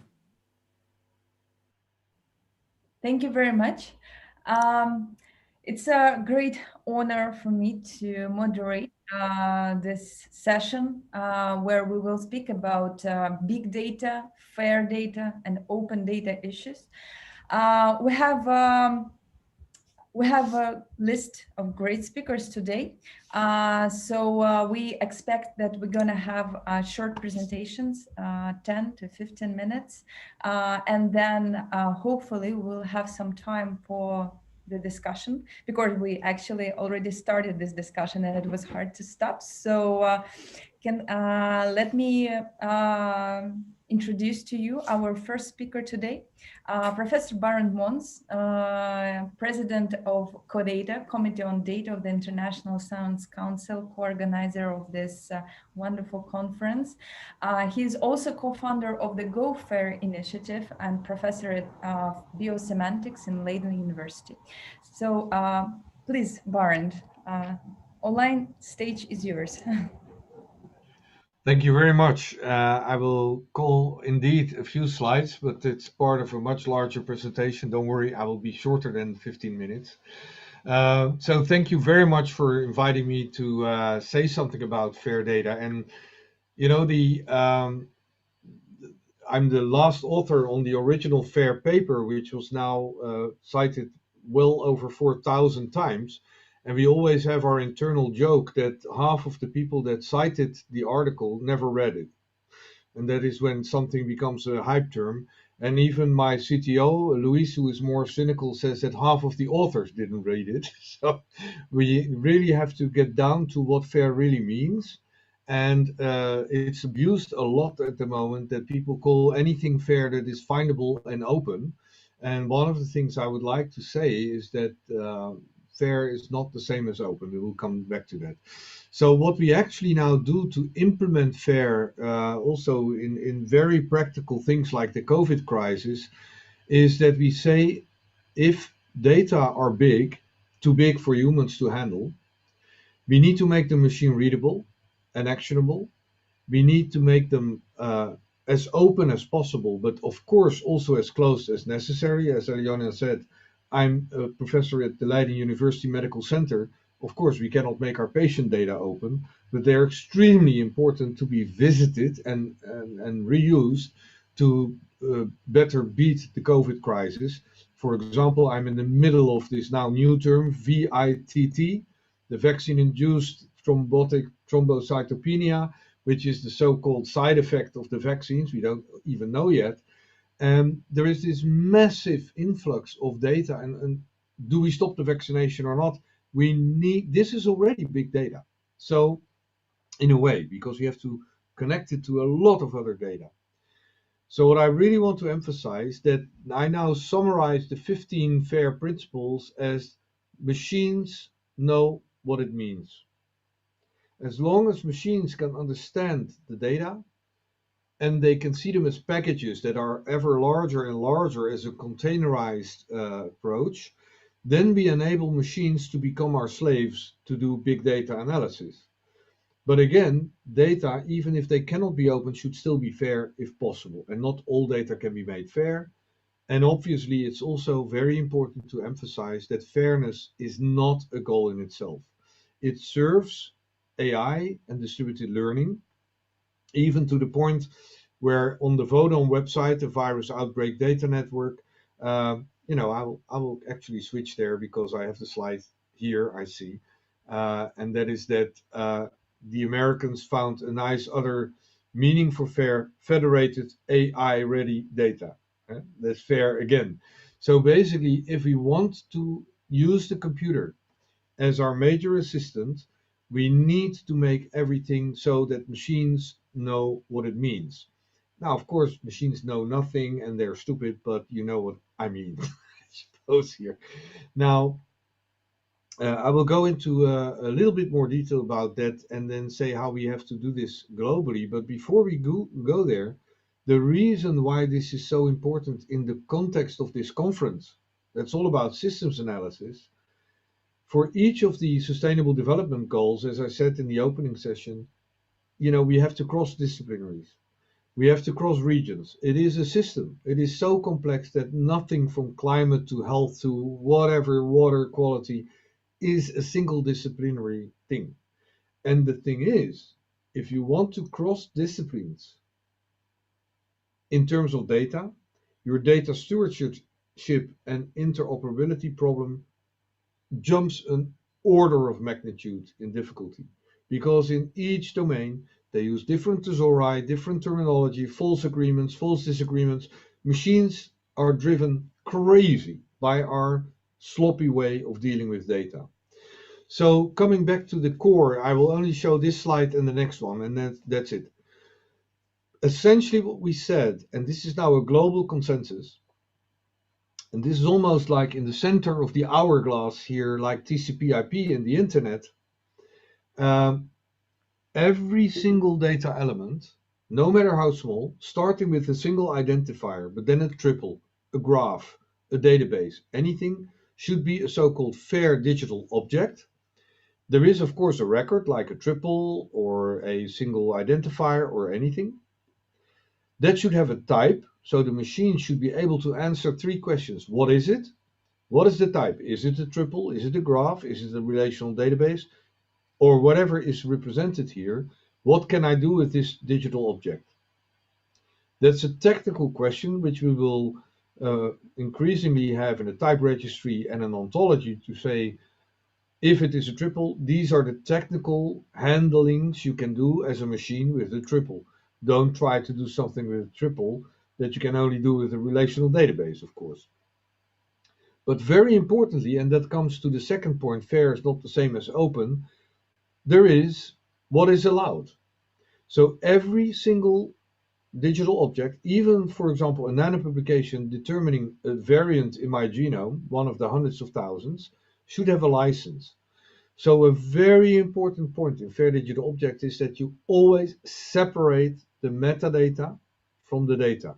Thank you very much. It's a great honor for me to moderate this session where we will speak about big data, fair data, and open data issues. We have a list of great speakers today. We expect that we're going to have short presentations, 10 to 15 minutes. And then hopefully we'll have some time for the discussion, because we actually already started this discussion and it was hard to stop. So let me introduce to you our first speaker today, Professor Barend Mons, President of CODATA, Committee on Data of the International Science Council, co-organizer of this wonderful conference. He is also co-founder of the Go Fair initiative and professor at biosemantics in Leiden University. So please, Barend, online stage is yours. Thank you very much. I will call indeed a few slides, but it's part of a much larger presentation. Don't worry, I will be shorter than 15 minutes. So thank you very much for inviting me to say something about fair data. And you know, I'm the last author on the original FAIR paper, which was now cited well over 4,000 times. And we always have our internal joke that half of the people that cited the article never read it. And that is when something becomes a hype term. And even my CTO, Luis, who is more cynical, says that half of the authors didn't read it. So we really have to get down to what FAIR really means. And it's abused a lot at the moment that people call anything fair that is findable and open. And one of the things I would like to say is that fair is not the same as open. We will come back to that. So what we actually now do to implement fair also in very practical things like the COVID crisis is that we say if data are big, too big for humans to handle, we need to make them machine readable and actionable. We need to make them as open as possible, but of course also as closed as necessary. As Eliana said, I'm a professor at the Leiden University Medical Center. Of course, we cannot make our patient data open, but they're extremely important to be visited and reused to better beat the COVID crisis. For example, I'm in the middle of this now new term, VITT, the vaccine-induced thrombocytopenia, which is the so-called side effect of the vaccines. We don't even know yet. And there is this massive influx of data, and do we stop the vaccination or not? We need, this is already big data. So in a way, because we have to connect it to a lot of other data. So what I really want to emphasize that I now summarize the 15 FAIR principles as machines know what it means. As long as machines can understand the data, and they can see them as packages that are ever larger and larger as a containerized approach, then we enable machines to become our slaves to do big data analysis. But again, data, even if they cannot be open, should still be fair if possible. And not all data can be made fair. And obviously, it's also very important to emphasize that fairness is not a goal in itself. It serves AI and distributed learning, even to the point where on the Vodon website, the Virus Outbreak Data Network, I will actually switch there because I have the slide here, I see. and that is that the Americans found a nice other meaning for FAIR: federated AI-ready data. That's FAIR again. So basically, if we want to use the computer as our major assistant, we need to make everything so that machines know what it means. Now, of course, machines know nothing and they're stupid, but you know what I mean, I suppose here. Now, I will go into a little bit more detail about that and then say how we have to do this globally. But before we go there, the reason why this is so important in the context of this conference, that's all about systems analysis. For each of the sustainable development goals, as I said in the opening session, we have to cross disciplinaries. We have to cross regions. It is a system. It is so complex that nothing from climate to health to whatever water quality is a single disciplinary thing. And the thing is, if you want to cross disciplines in terms of data, your data stewardship and interoperability problem jumps an order of magnitude in difficulty, because in each domain they use different thesauri, different terminology, false agreements, false disagreements. Machines are driven crazy by our sloppy way of dealing with data. So coming back to the core, I will only show this slide and the next one, and that's it. Essentially what we said, and this is now a global consensus, and this is almost like in the center of the hourglass here, like TCP/IP in the internet. Every single data element, no matter how small, starting with a single identifier, but then a triple, a graph, a database, anything, should be a so-called fair digital object. There is, of course, a record like a triple or a single identifier or anything. That should have a type, so the machine should be able to answer three questions. What is it? What is the type? Is it a triple? Is it a graph? Is it a relational database? Or whatever is represented here, what can I do with this digital object? That's a technical question which we will increasingly have in a type registry and an ontology to say, if it is a triple, these are the technical handlings you can do as a machine with a triple. Don't try to do something with a triple that you can only do with a relational database, of course. But very importantly, and that comes to the second point, fair is not the same as open, there is what is allowed. So every single digital object, even for example a nanopublication determining a variant in my genome, one of the hundreds of thousands, should have a license. So a very important point in fair digital object is that you always separate the metadata from the data.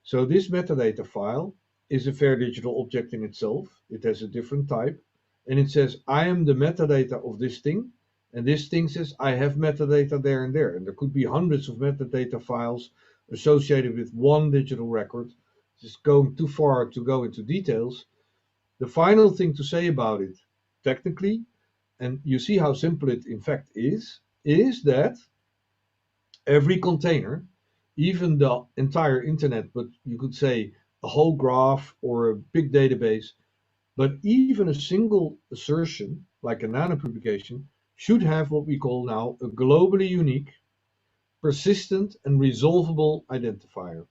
So this metadata file is a fair digital object in itself. It has a different type, and it says I am the metadata of this thing, and this thing says I have metadata there and there. And there could be hundreds of metadata files associated with one digital record. Just going too far to go into details. The final thing to say about it, technically, and you see how simple it in fact is that every container, even the entire internet, but you could say a whole graph or a big database, but even a single assertion, like a nanopublication, should have what we call now a globally unique, persistent, and resolvable identifier.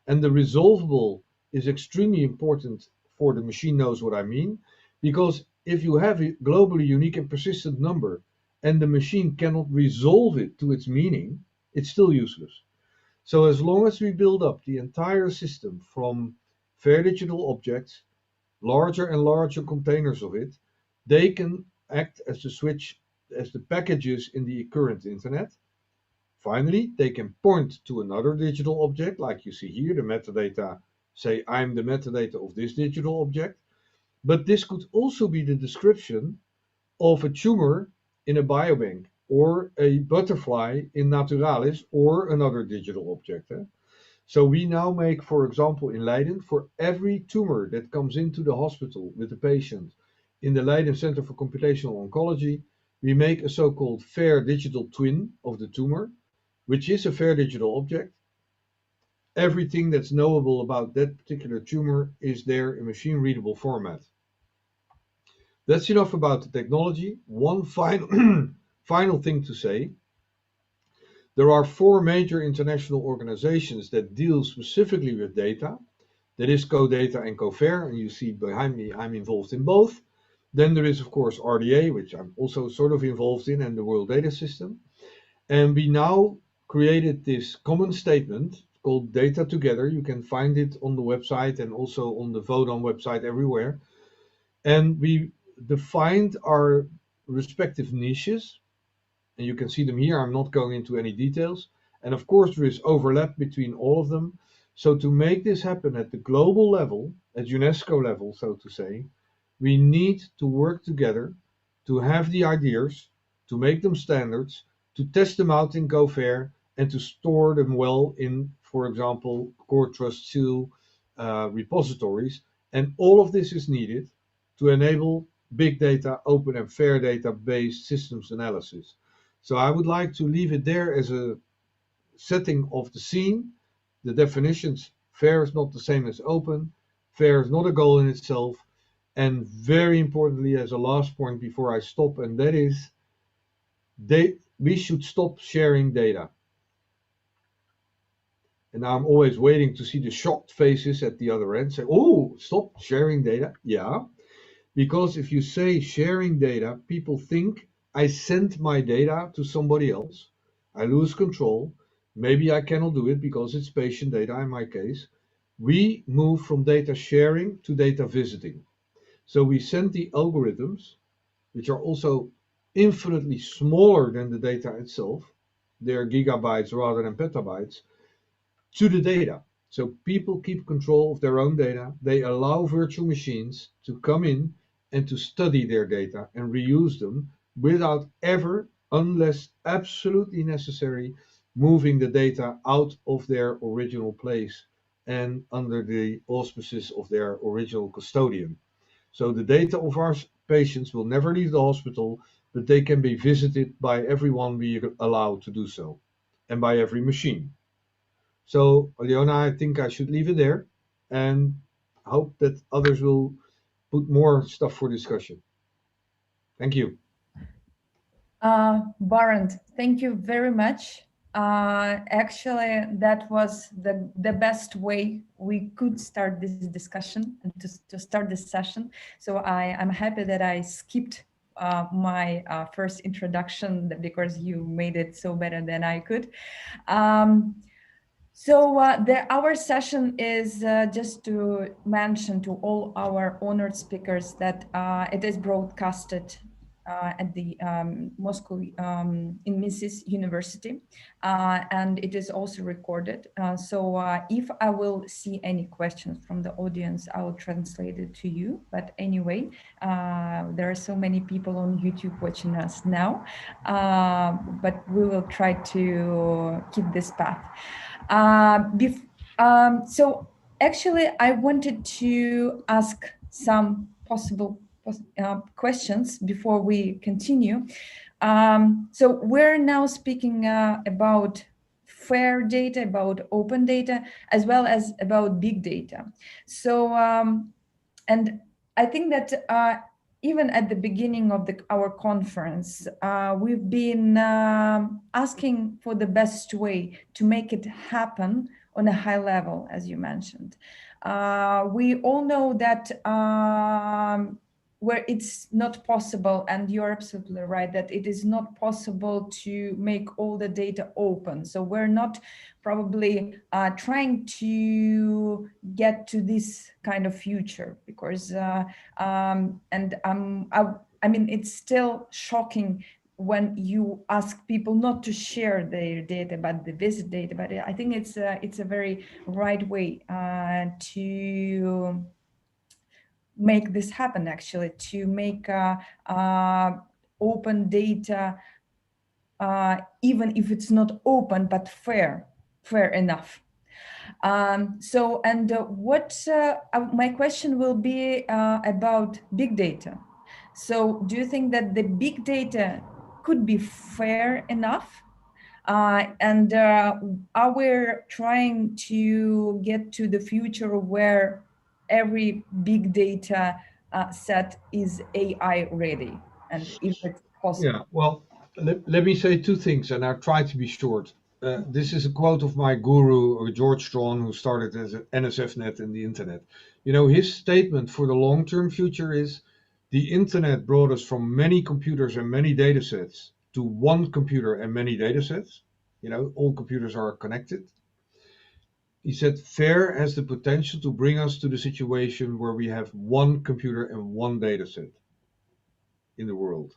And the resolvable is extremely important for the machine knows what I mean, because if you have a globally unique and persistent number and the machine cannot resolve it to its meaning, it's still useless. So as long as we build up the entire system from fair digital objects, larger and larger containers of it, they can act as the switch, as the packages in the current internet. Finally, they can point to another digital object, like you see here, the metadata, say I'm the metadata of this digital object. But this could also be the description of a tumor in a biobank, or a butterfly in Naturalis, or another digital object. So we now make, for example, in Leiden, for every tumor that comes into the hospital with the patient in the Leiden Center for Computational Oncology, we make a so-called fair digital twin of the tumor, which is a fair digital object. Everything that's knowable about that particular tumor is there in machine-readable format. That's enough about the technology. One final, final thing to say. There are 4 major international organizations that deal specifically with data. That is CODATA and COFAIR, and you see behind me, I'm involved in both. Then there is, of course, RDA, which I'm also sort of involved in, and the World Data System. And we now created this common statement called Data Together. You can find it on the website and also on the Vodon website everywhere. And we defined our respective niches, and you can see them here. I'm not going into any details. And of course, there is overlap between all of them. So to make this happen at the global level, at UNESCO level, so to say, we need to work together to have the ideas, to make them standards, to test them out in COFAIR, and to store them well in, for example, Core Trust 2 repositories. And all of this is needed to enable big data, open and fair data-based systems analysis. So I would like to leave it there as a setting of the scene. The definitions, fair is not the same as open. Fair is not a goal in itself. And very importantly, as a last point before I stop, and that is, we should stop sharing data. And now I'm always waiting to see the shocked faces at the other end say, oh, stop sharing data. Yeah, because if you say sharing data, people think I sent my data to somebody else. I lose control. Maybe I cannot do it because it's patient data in my case. We move from data sharing to data visiting. So we send the algorithms, which are also infinitely smaller than the data itself, they're gigabytes rather than petabytes, to the data. So people keep control of their own data. They allow virtual machines to come in and to study their data and reuse them without ever, unless absolutely necessary, moving the data out of their original place and under the auspices of their original custodian. So the data of our patients will never leave the hospital, but they can be visited by everyone we allow to do so, and by every machine. So, Leona, I think I should leave it there, and hope that others will put more stuff for discussion. Thank you. Barend, thank you very much. Actually, that was the best way we could start this discussion and to start this session. So I'm happy that I skipped my first introduction because you made it so better than I could. Our session is just to mention to all our honored speakers that it is broadcasted at the Moscow in MISIS University, and it is also recorded. If I will see any questions from the audience, I will translate it to you. But anyway, there are so many people on YouTube watching us now, but we will try to keep this path. So actually, I wanted to ask some possible questions before we continue. So we're now speaking about fair data, about open data, as well as about big data. So, and I think that even at the beginning of our conference, we've been asking for the best way to make it happen on a high level, as you mentioned. We all know that where it's not possible, and you're absolutely right, that it is not possible to make all the data open. So we're not probably trying to get to this kind of future because, I mean, it's still shocking when you ask people not to share their data, but the visit data. But I think it's a very right way to make this happen, actually, to make open data, even if it's not open, but fair enough. My question will be about big data. So do you think that the big data could be fair enough? And are we trying to get to the future where every big data set is AI ready, and if it's possible? Yeah, well, let me say two things, and I'll try to be short. This is a quote of my guru, George Strawn, who started as NSFNet and the internet. You know, his statement for the long-term future is, the internet brought us from many computers and many data sets to one computer and many data sets. You know, all computers are connected. He said, FAIR has the potential to bring us to the situation where we have one computer and one data set in the world.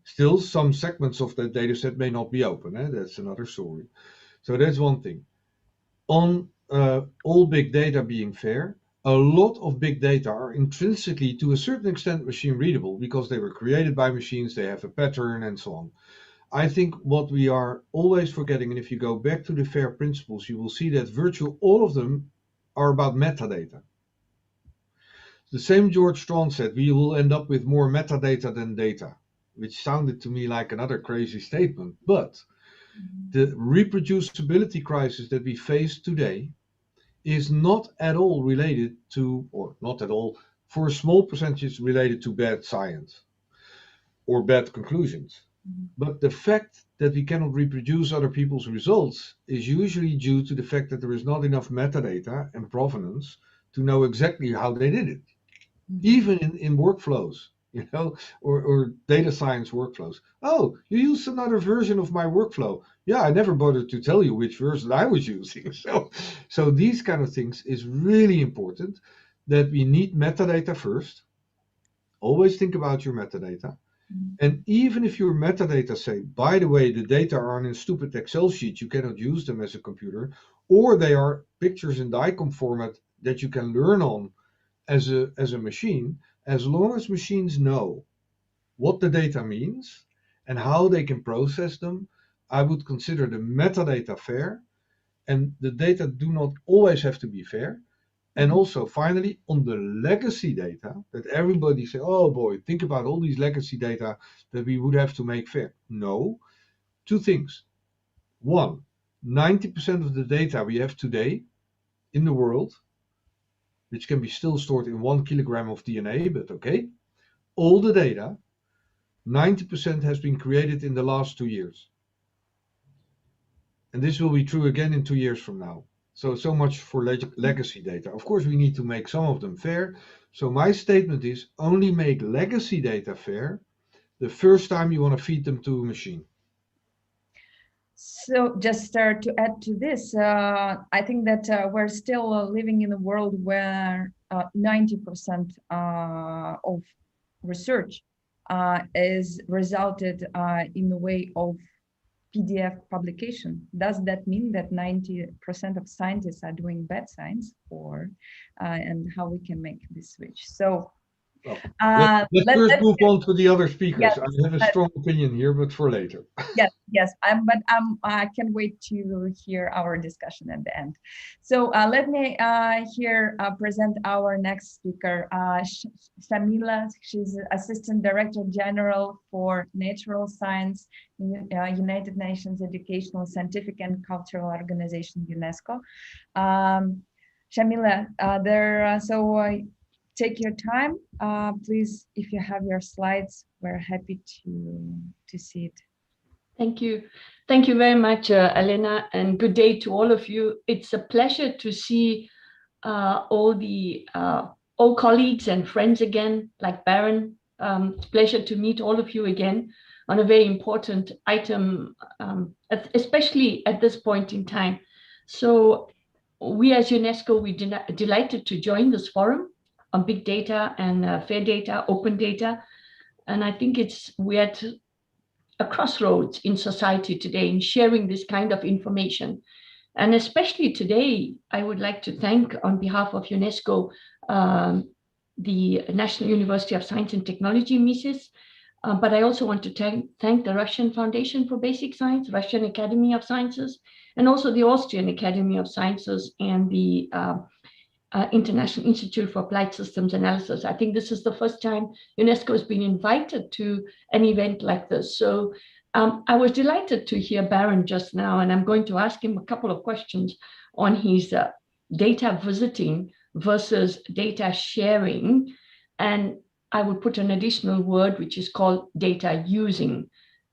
Still, some segments of that data set may not be open. That's another story. So that's one thing. On all big data being fair, a lot of big data are intrinsically, to a certain extent, machine readable because they were created by machines, they have a pattern and so on. I think what we are always forgetting, and if you go back to the FAIR principles, you will see that virtually all of them are about metadata. The same George Strawn said, we will end up with more metadata than data, which sounded to me like another crazy statement. But the reproducibility crisis that we face today is not at all related to, or not at all, for a small percentage related to bad science or bad conclusions. But the fact that we cannot reproduce other people's results is usually due to the fact that there is not enough metadata and provenance to know exactly how they did it. Even in workflows, you know, or data science workflows. Oh, you used another version of my workflow. Yeah, I never bothered to tell you which version I was using. So these kind of things is really important, that we need metadata first. Always think about your metadata. And even if your metadata say, by the way, the data are in a stupid Excel sheet, you cannot use them as a computer, or they are pictures in DICOM format that you can learn on as a machine, as long as machines know what the data means and how they can process them, I would consider the metadata fair, and the data do not always have to be fair. And also, finally, on the legacy data that everybody say, oh boy, think about all these legacy data that we would have to make fair. No, two things. One, 90% of the data we have today in the world, which can be still stored in 1 kilogram of DNA, but okay, all the data, 90% has been created in the last 2 years. And this will be true again in 2 years from now. So much for legacy data. Of course, we need to make some of them fair. So my statement is, only make legacy data fair the first time you want to feed them to a machine. So just to add to this, I think that we're still living in a world where 90% of research is resulted in the way of PDF publication. Does that mean that 90% of scientists are doing bad science, or and how we can make this switch? So let's first move on to the other speakers. Yes, I have a strong opinion here, but for later. Yes, but I can wait to hear our discussion at the end. So let me here present our next speaker, Shamila. She's Assistant Director General for Natural Science, United Nations Educational, Scientific and Cultural Organization, UNESCO. Shamila, take your time, please. If you have your slides, we're happy to see it. Thank you. Thank you very much, Elena, and good day to all of you. It's a pleasure to see all colleagues and friends again, like Baron. It's a pleasure to meet all of you again on a very important item, especially at this point in time. So we as UNESCO, we're delighted to join this forum on big data and fair data, open data. And I think we're at a crossroads in society today in sharing this kind of information. And especially today, I would like to thank, on behalf of UNESCO, the National University of Science and Technology, MISIS, but I also want to thank the Russian Foundation for Basic Science, Russian Academy of Sciences, and also the Austrian Academy of Sciences and the International Institute for Applied Systems Analysis. I think this is the first time UNESCO has been invited to an event like this. So I was delighted to hear Baron just now, and I'm going to ask him a couple of questions on his data visiting versus data sharing. And I would put an additional word, which is called data using,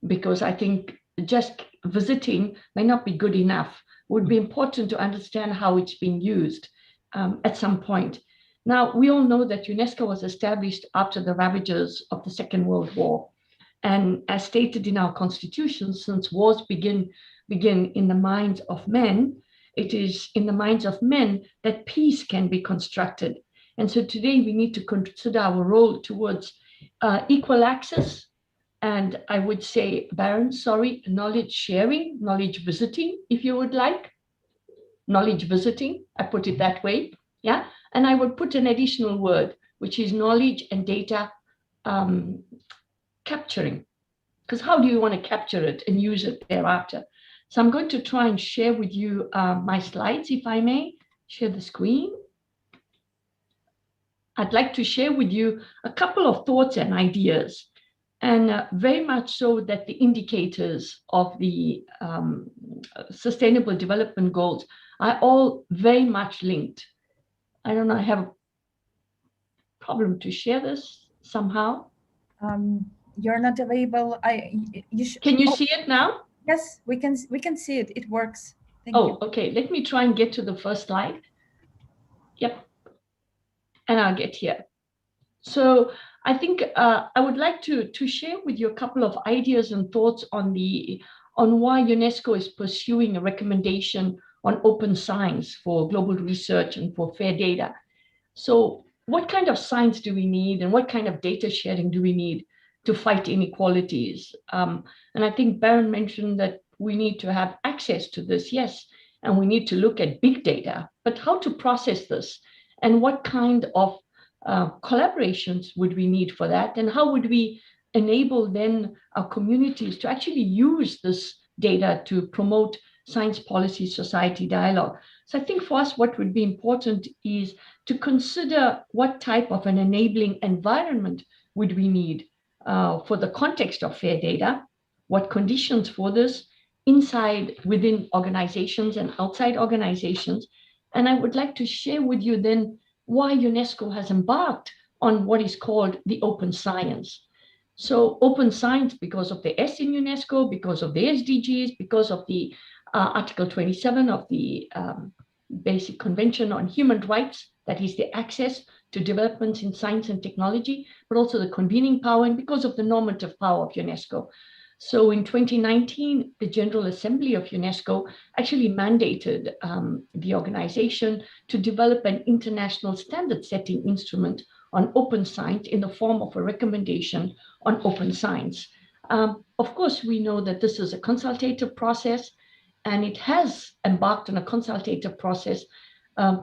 because I think just visiting may not be good enough. It would be important to understand how it's being used at some point. Now, we all know that UNESCO was established after the ravages of the Second World War. And as stated in our constitution, since wars begin in the minds of men, it is in the minds of men that peace can be constructed. And so today we need to consider our role towards equal access, and I would say, Baron, sorry, knowledge sharing, knowledge visiting, if you would like. Knowledge visiting, I put it that way, yeah? And I would put an additional word, which is knowledge and data capturing. Because how do you want to capture it and use it thereafter? So I'm going to try and share with you my slides, if I may. Share the screen. I'd like to share with you a couple of thoughts and ideas, and very much so that the indicators of the Sustainable Development Goals are all very much linked. I don't know, I have a problem to share this somehow. You're not available. Can you see it now? Yes, we can see it. It works. Thank you. Okay. Let me try and get to the first slide. Yep. And I'll get here. So I think I would like to share with you a couple of ideas and thoughts on why UNESCO is pursuing a recommendation on open science for global research and for fair data. So what kind of science do we need, and what kind of data sharing do we need to fight inequalities? And I think Baron mentioned that we need to have access to this, yes, and we need to look at big data, but how to process this, and what kind of collaborations would we need for that, and how would we enable then our communities to actually use this data to promote science policy society dialogue. So I think for us, what would be important is to consider what type of an enabling environment would we need for the context of fair data, what conditions for this inside, within organizations and outside organizations. And I would like to share with you then why UNESCO has embarked on what is called the open science. So open science because of the S in UNESCO, because of the SDGs, because of the Article 27 of the Basic Convention on Human Rights, that is the access to developments in science and technology, but also the convening power, and because of the normative power of UNESCO. So in 2019, the General Assembly of UNESCO actually mandated the organization to develop an international standard-setting instrument on open science in the form of a recommendation on open science. Of course, we know that this is a consultative process, and it has embarked on a consultative process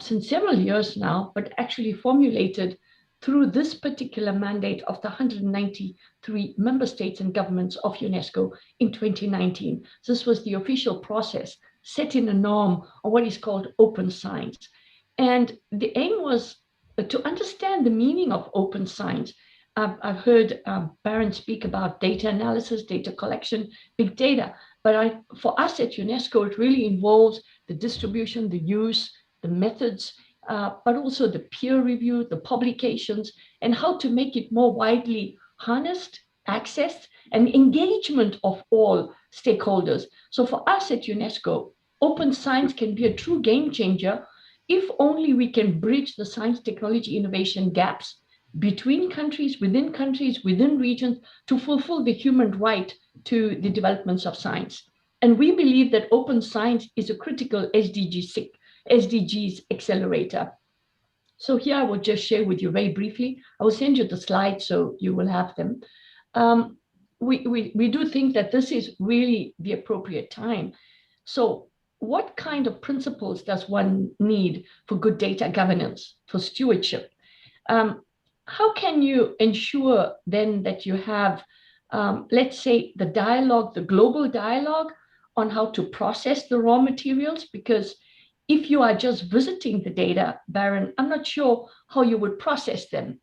since several years now, but actually formulated through this particular mandate of the 193 member states and governments of UNESCO in 2019. This was the official process, setting a norm on what is called open science. And the aim was to understand the meaning of open science. I've heard Baron speak about data analysis, data collection, big data, but for us at UNESCO, it really involves the distribution, the use, the methods, but also the peer review, the publications, and how to make it more widely harnessed, accessed, and engagement of all stakeholders. So for us at UNESCO, open science can be a true game changer if only we can bridge the science technology innovation gaps between countries, within regions, to fulfill the human right to the developments of science. And we believe that open science is a critical SDGs accelerator. So here I will just share with you very briefly. I will send you the slides so you will have them. We do think that this is really the appropriate time. So what kind of principles does one need for good data governance, for stewardship? How can you ensure then that you have, let's say, the dialogue, the global dialogue on how to process the raw materials? Because if you are just visiting the data, Baron, I'm not sure how you would process them.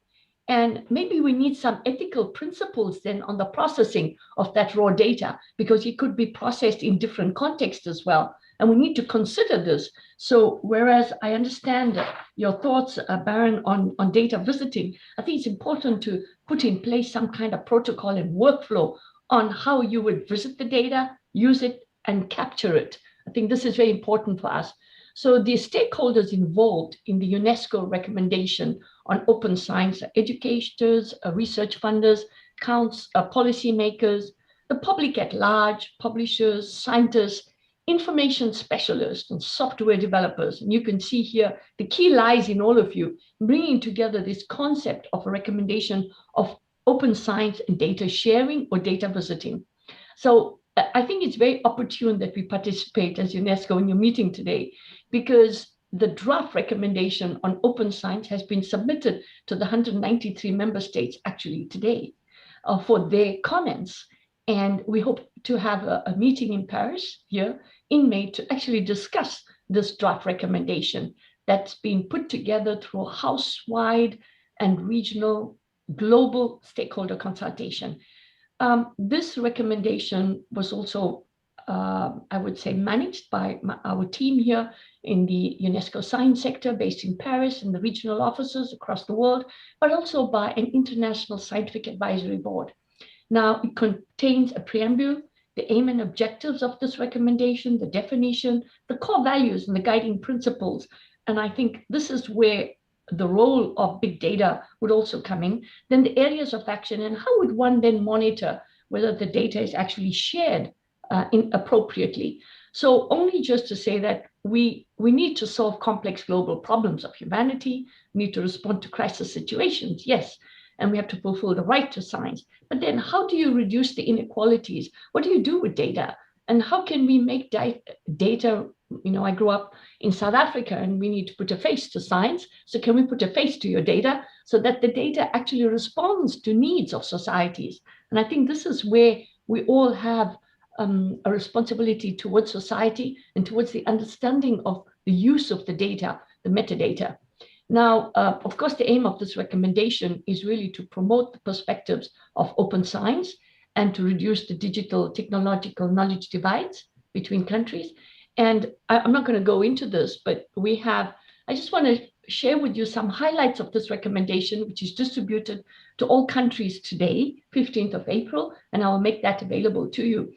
And maybe we need some ethical principles then on the processing of that raw data, because it could be processed in different contexts as well. And we need to consider this. So whereas I understand your thoughts, Baron, on data visiting, I think it's important to put in place some kind of protocol and workflow on how you would visit the data, use it, and capture it. I think this is very important for us. So the stakeholders involved in the UNESCO recommendation on open science are educators, research funders, policymakers, the public at large, publishers, scientists, information specialists, and software developers. And you can see here, the key lies in all of you, bringing together this concept of a recommendation of open science and data sharing or data visiting. So I think it's very opportune that we participate as UNESCO in your meeting today, because the draft recommendation on open science has been submitted to the 193 member states actually today for their comments. And we hope to have a meeting in Paris here in May to actually discuss this draft recommendation that's been put together through house-wide and regional global stakeholder consultation. This recommendation was also, I would say, managed by our team here in the UNESCO science sector based in Paris and the regional offices across the world, but also by an international scientific advisory board. Now, it contains a preamble, the aim and objectives of this recommendation, the definition, the core values and the guiding principles. And I think this is where the role of big data would also come in. Then the areas of action, and how would one then monitor whether the data is actually shared appropriately. So only just to say that we need to solve complex global problems of humanity, we need to respond to crisis situations, yes, and we have to fulfill the right to science. But then how do you reduce the inequalities? What do you do with data? And how can we make data, I grew up in South Africa and we need to put a face to science. So can we put a face to your data so that the data actually responds to needs of societies? And I think this is where we all have a responsibility towards society and towards the understanding of the use of the data, the metadata. Now, of course, the aim of this recommendation is really to promote the perspectives of open science and to reduce the digital technological knowledge divides between countries. And I'm not going to go into this, but I just want to share with you some highlights of this recommendation, which is distributed to all countries today, 15th of April, and I will make that available to you.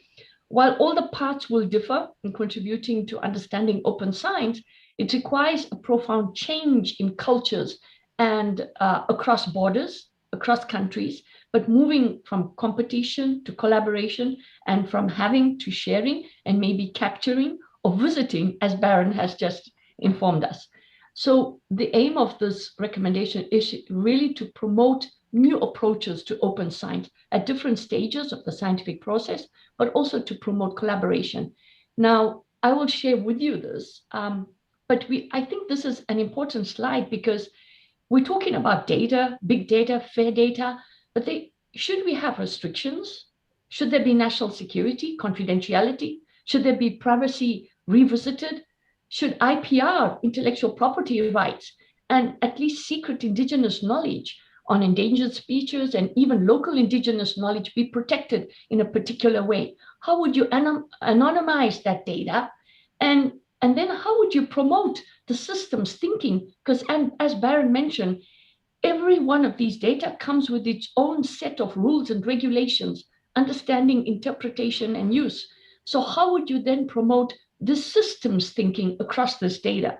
While all the parts will differ in contributing to understanding open science, it requires a profound change in cultures and across borders, across countries, but moving from competition to collaboration and from having to sharing and maybe capturing or visiting, as Baron has just informed us. So the aim of this recommendation is really to promote new approaches to open science at different stages of the scientific process, but also to promote collaboration. Now, I will share with you this, but I think this is an important slide because we're talking about data, big data, fair data, but should we have restrictions? Should there be national security, confidentiality? Should there be privacy revisited? Should IPR, intellectual property rights, and at least secret indigenous knowledge on endangered species and even local indigenous knowledge be protected in a particular way? How would you anonymize that data? And then how would you promote the systems thinking? Because, and as Baron mentioned, every one of these data comes with its own set of rules and regulations, understanding, interpretation, and use. So how would you then promote the systems thinking across this data?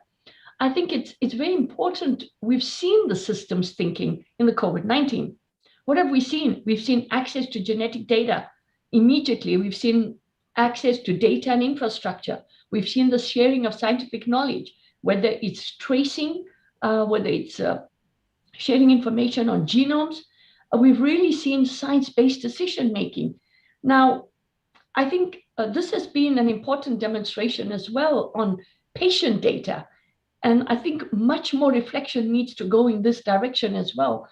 I think it's very important. We've seen the systems thinking in the COVID-19. What have we seen? We've seen access to genetic data immediately. We've seen access to data and infrastructure. We've seen the sharing of scientific knowledge, whether it's tracing, whether it's sharing information on genomes. We've really seen science-based decision-making. Now, I think this has been an important demonstration as well on patient data. And I think much more reflection needs to go in this direction as well,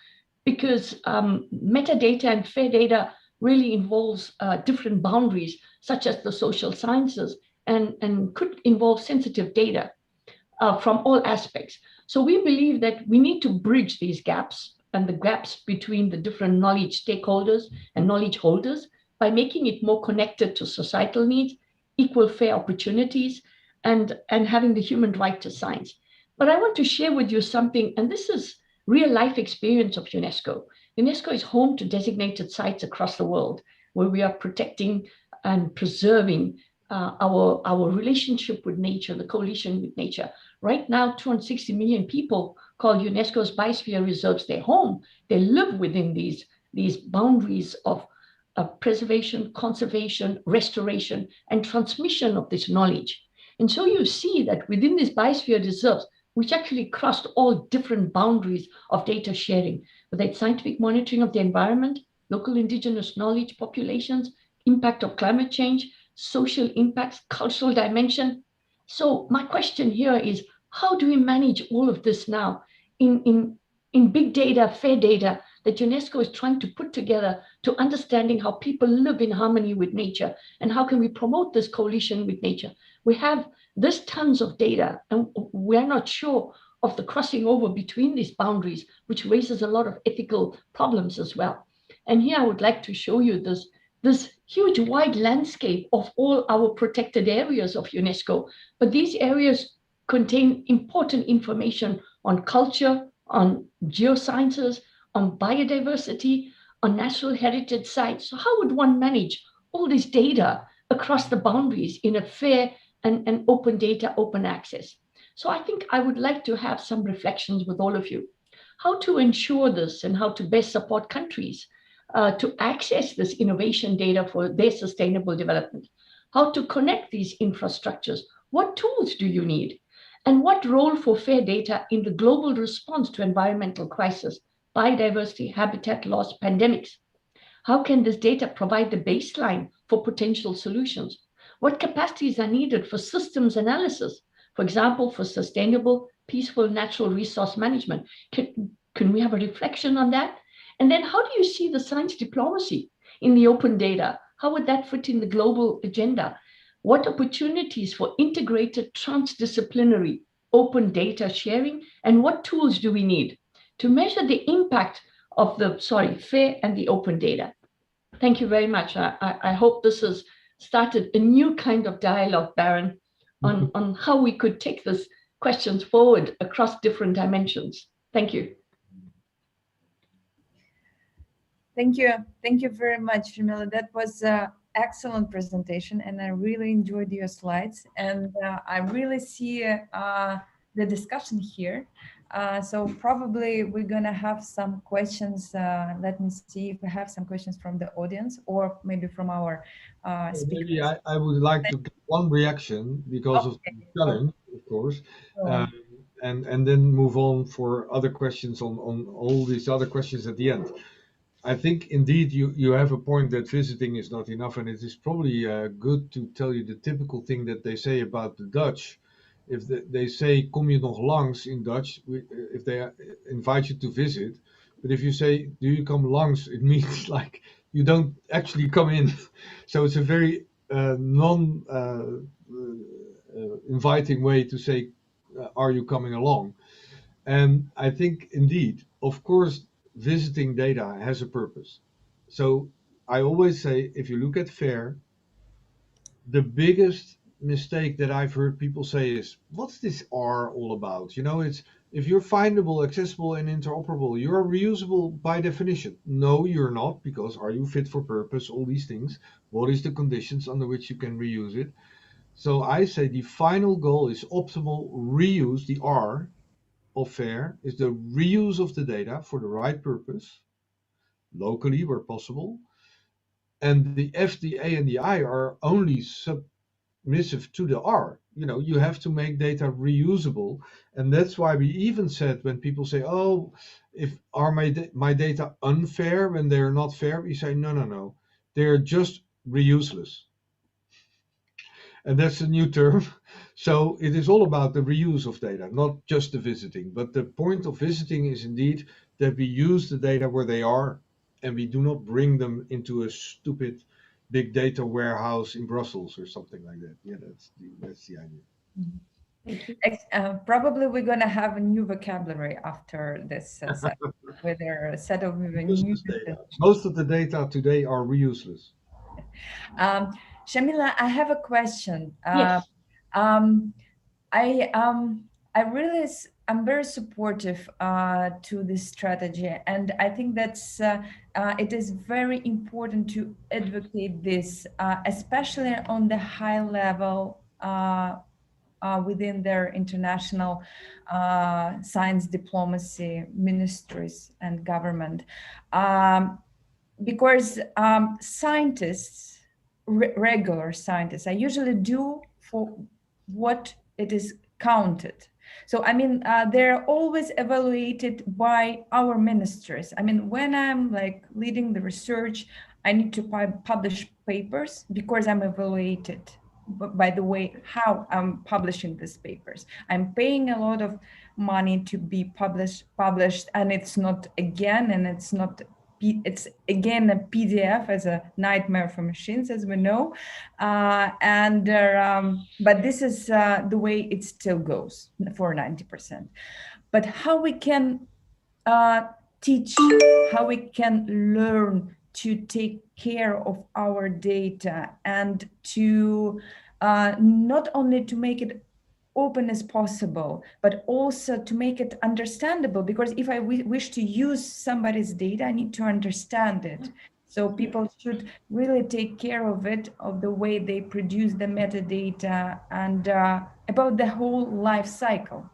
because metadata and fair data really involves different boundaries, such as the social sciences, and could involve sensitive data from all aspects. So we believe that we need to bridge these gaps and the gaps between the different knowledge stakeholders and knowledge holders by making it more connected to societal needs, equal fair opportunities, and having the human right to science. But I want to share with you something, and this is real life experience of UNESCO. UNESCO is home to designated sites across the world where we are protecting and preserving our relationship with nature, the coalition with nature. Right now, 260 million people call UNESCO's biosphere reserves their home. They live within these boundaries of preservation, conservation, restoration, and transmission of this knowledge. And so you see that within these biosphere reserves, which actually crossed all different boundaries of data sharing, whether it's scientific monitoring of the environment, local indigenous knowledge populations, impact of climate change, social impacts, cultural dimension. So my question here is, how do we manage all of this now in big data, fair data, that UNESCO is trying to put together to understanding how people live in harmony with nature, and how can we promote this coalition with nature? We have this tons of data, and we're not sure of the crossing over between these boundaries, which raises a lot of ethical problems as well. And here I would like to show you this huge wide landscape of all our protected areas of UNESCO. But these areas contain important information on culture, on geosciences, on biodiversity, on natural heritage sites. So how would one manage all this data across the boundaries in a fair and open data, open access? So I think I would like to have some reflections with all of you. How to ensure this and how to best support countries to access this innovation data for their sustainable development. How to connect these infrastructures. What tools do you need? And what role for fair data in the global response to environmental crisis, biodiversity, habitat loss, pandemics? How can this data provide the baseline for potential solutions? What capacities are needed for systems analysis? For example, for sustainable, peaceful natural resource management. Can we have a reflection on that? And then how do you see the science diplomacy in the open data? How would that fit in the global agenda? What opportunities for integrated transdisciplinary open data sharing? And what tools do we need to measure the impact of the, fair and the open data? Thank you very much. I hope this has started a new kind of dialogue, Baron, on how we could take these questions forward across different dimensions. Thank you. Thank you. Thank you very much, Jamila. That was an excellent presentation, and I really enjoyed your slides. And I really see the discussion here. So probably we're going to have some questions. Let me see if we have some questions from the audience, or maybe from our speakers. Maybe I would like to get one reaction because of the challenge, of course, and then move on for other questions on all these other questions at the end. I think indeed you have a point that visiting is not enough, and it is probably good to tell you the typical thing that they say about the Dutch. If they say "kom je nog langs" in Dutch, if they invite you to visit, but if you say "do you come langs," it means like you don't actually come in. So it's a very inviting way to say, "Are you coming along?" And I think indeed, of course, visiting data has a purpose. So I always say, if you look at FAIR, the biggest mistake that I've heard people say is, what's this R all about? You know, it's if you're findable, accessible, and interoperable, you're reusable by definition. No, you're not, because are you fit for purpose? All these things. What is the conditions under which you can reuse it? So I say the final goal is optimal reuse. The R of FAIR is the reuse of the data for the right purpose, locally where possible. And the F, the A, and the I are only submissive to the R. You know, you have to make data reusable. And that's why we even said when people say, oh, are my data unfair when they're not fair? We say, no. They're just reuseless. And that's a new term. So it is all about the reuse of data, not just the visiting. But the point of visiting is indeed that we use the data where they are, and we do not bring them into a stupid big data warehouse in Brussels or something like that. Yeah, that's the idea. Probably we're going to have a new vocabulary after this set, with a set of new data. Most of the data today are reuseless. Shamila, I have a question. Yes. I'm very supportive to this strategy, and I think that's it is very important to advocate this, especially on the high level within their international science diplomacy ministries and government, because scientists, regular scientists, I usually do for what it is counted. So, I mean, they're always evaluated by our ministries. I mean, when I'm like leading the research, I need to publish papers because I'm evaluated by the way how I'm publishing these papers. I'm paying a lot of money to be published, and it's not again, and it's again a PDF, as a nightmare for machines, as we know, but this is the way it still goes for 90%. But how we can teach, how we can learn to take care of our data, and to not only to make it open as possible, but also to make it understandable. Because if I wish to use somebody's data, I need to understand it. So people should really take care of it, of the way they produce the metadata, and about the whole life cycle.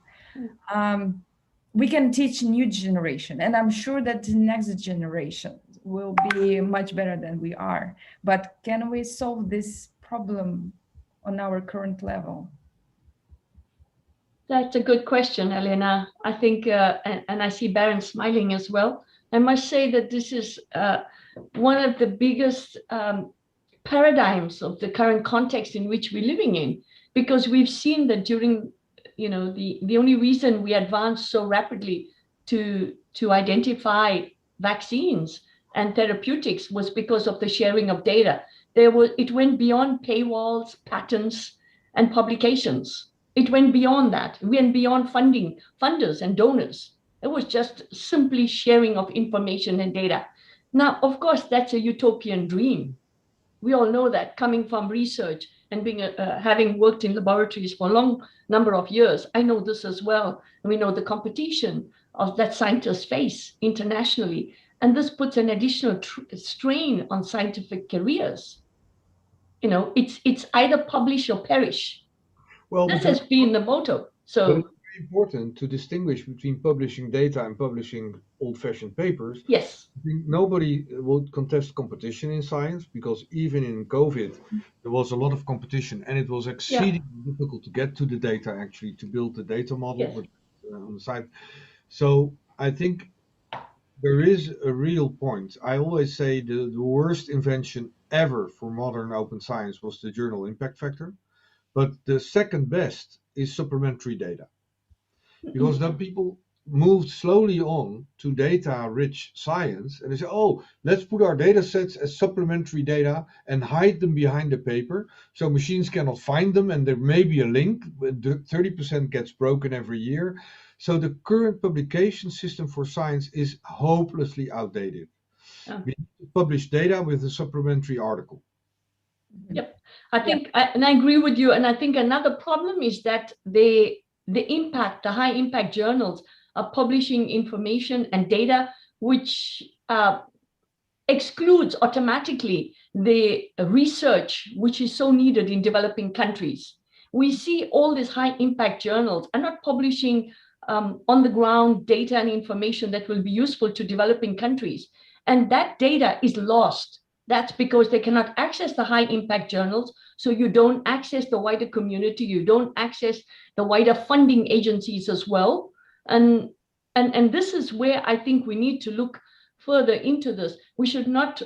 We can teach new generation, and I'm sure that the next generation will be much better than we are. But can we solve this problem on our current level? That's a good question, Elena. I think, and I see Baron smiling as well. I must say that this is one of the biggest paradigms of the current context in which we're living in, because we've seen that during, the only reason we advanced so rapidly to identify vaccines and therapeutics was because of the sharing of data. It went beyond paywalls, patents, and publications. It went beyond that. It went beyond funders and donors. It was just simply sharing of information and data. Now, of course, that's a utopian dream. We all know that, coming from research and being having worked in laboratories for a long number of years. I know this as well. And we know the competition that scientists face internationally. And this puts an additional strain on scientific careers. It's either publish or perish. Well, this has been the motto. So but it's very important to distinguish between publishing data and publishing old-fashioned papers. Yes. I think nobody would contest competition in science, because even in COVID, there was a lot of competition, and it was exceedingly difficult to get to the data, actually, to build the data model on the side. So I think there is a real point. I always say the worst invention ever for modern open science was the journal impact factor. But the second best is supplementary data, because then people moved slowly on to data-rich science, and they say, oh, let's put our data sets as supplementary data and hide them behind the paper so machines cannot find them, and there may be a link, but 30% gets broken every year. So the current publication system for science is hopelessly outdated. We need to publish data with a supplementary article. Yep, I think, and I agree with you. And I think another problem is that the high impact journals are publishing information and data which excludes automatically the research which is so needed in developing countries. We see all these high impact journals are not publishing on the ground data and information that will be useful to developing countries. And that data is lost. That's because they cannot access the high impact journals. So you don't access the wider community. You don't access the wider funding agencies as well. And this is where I think we need to look further into this. We should not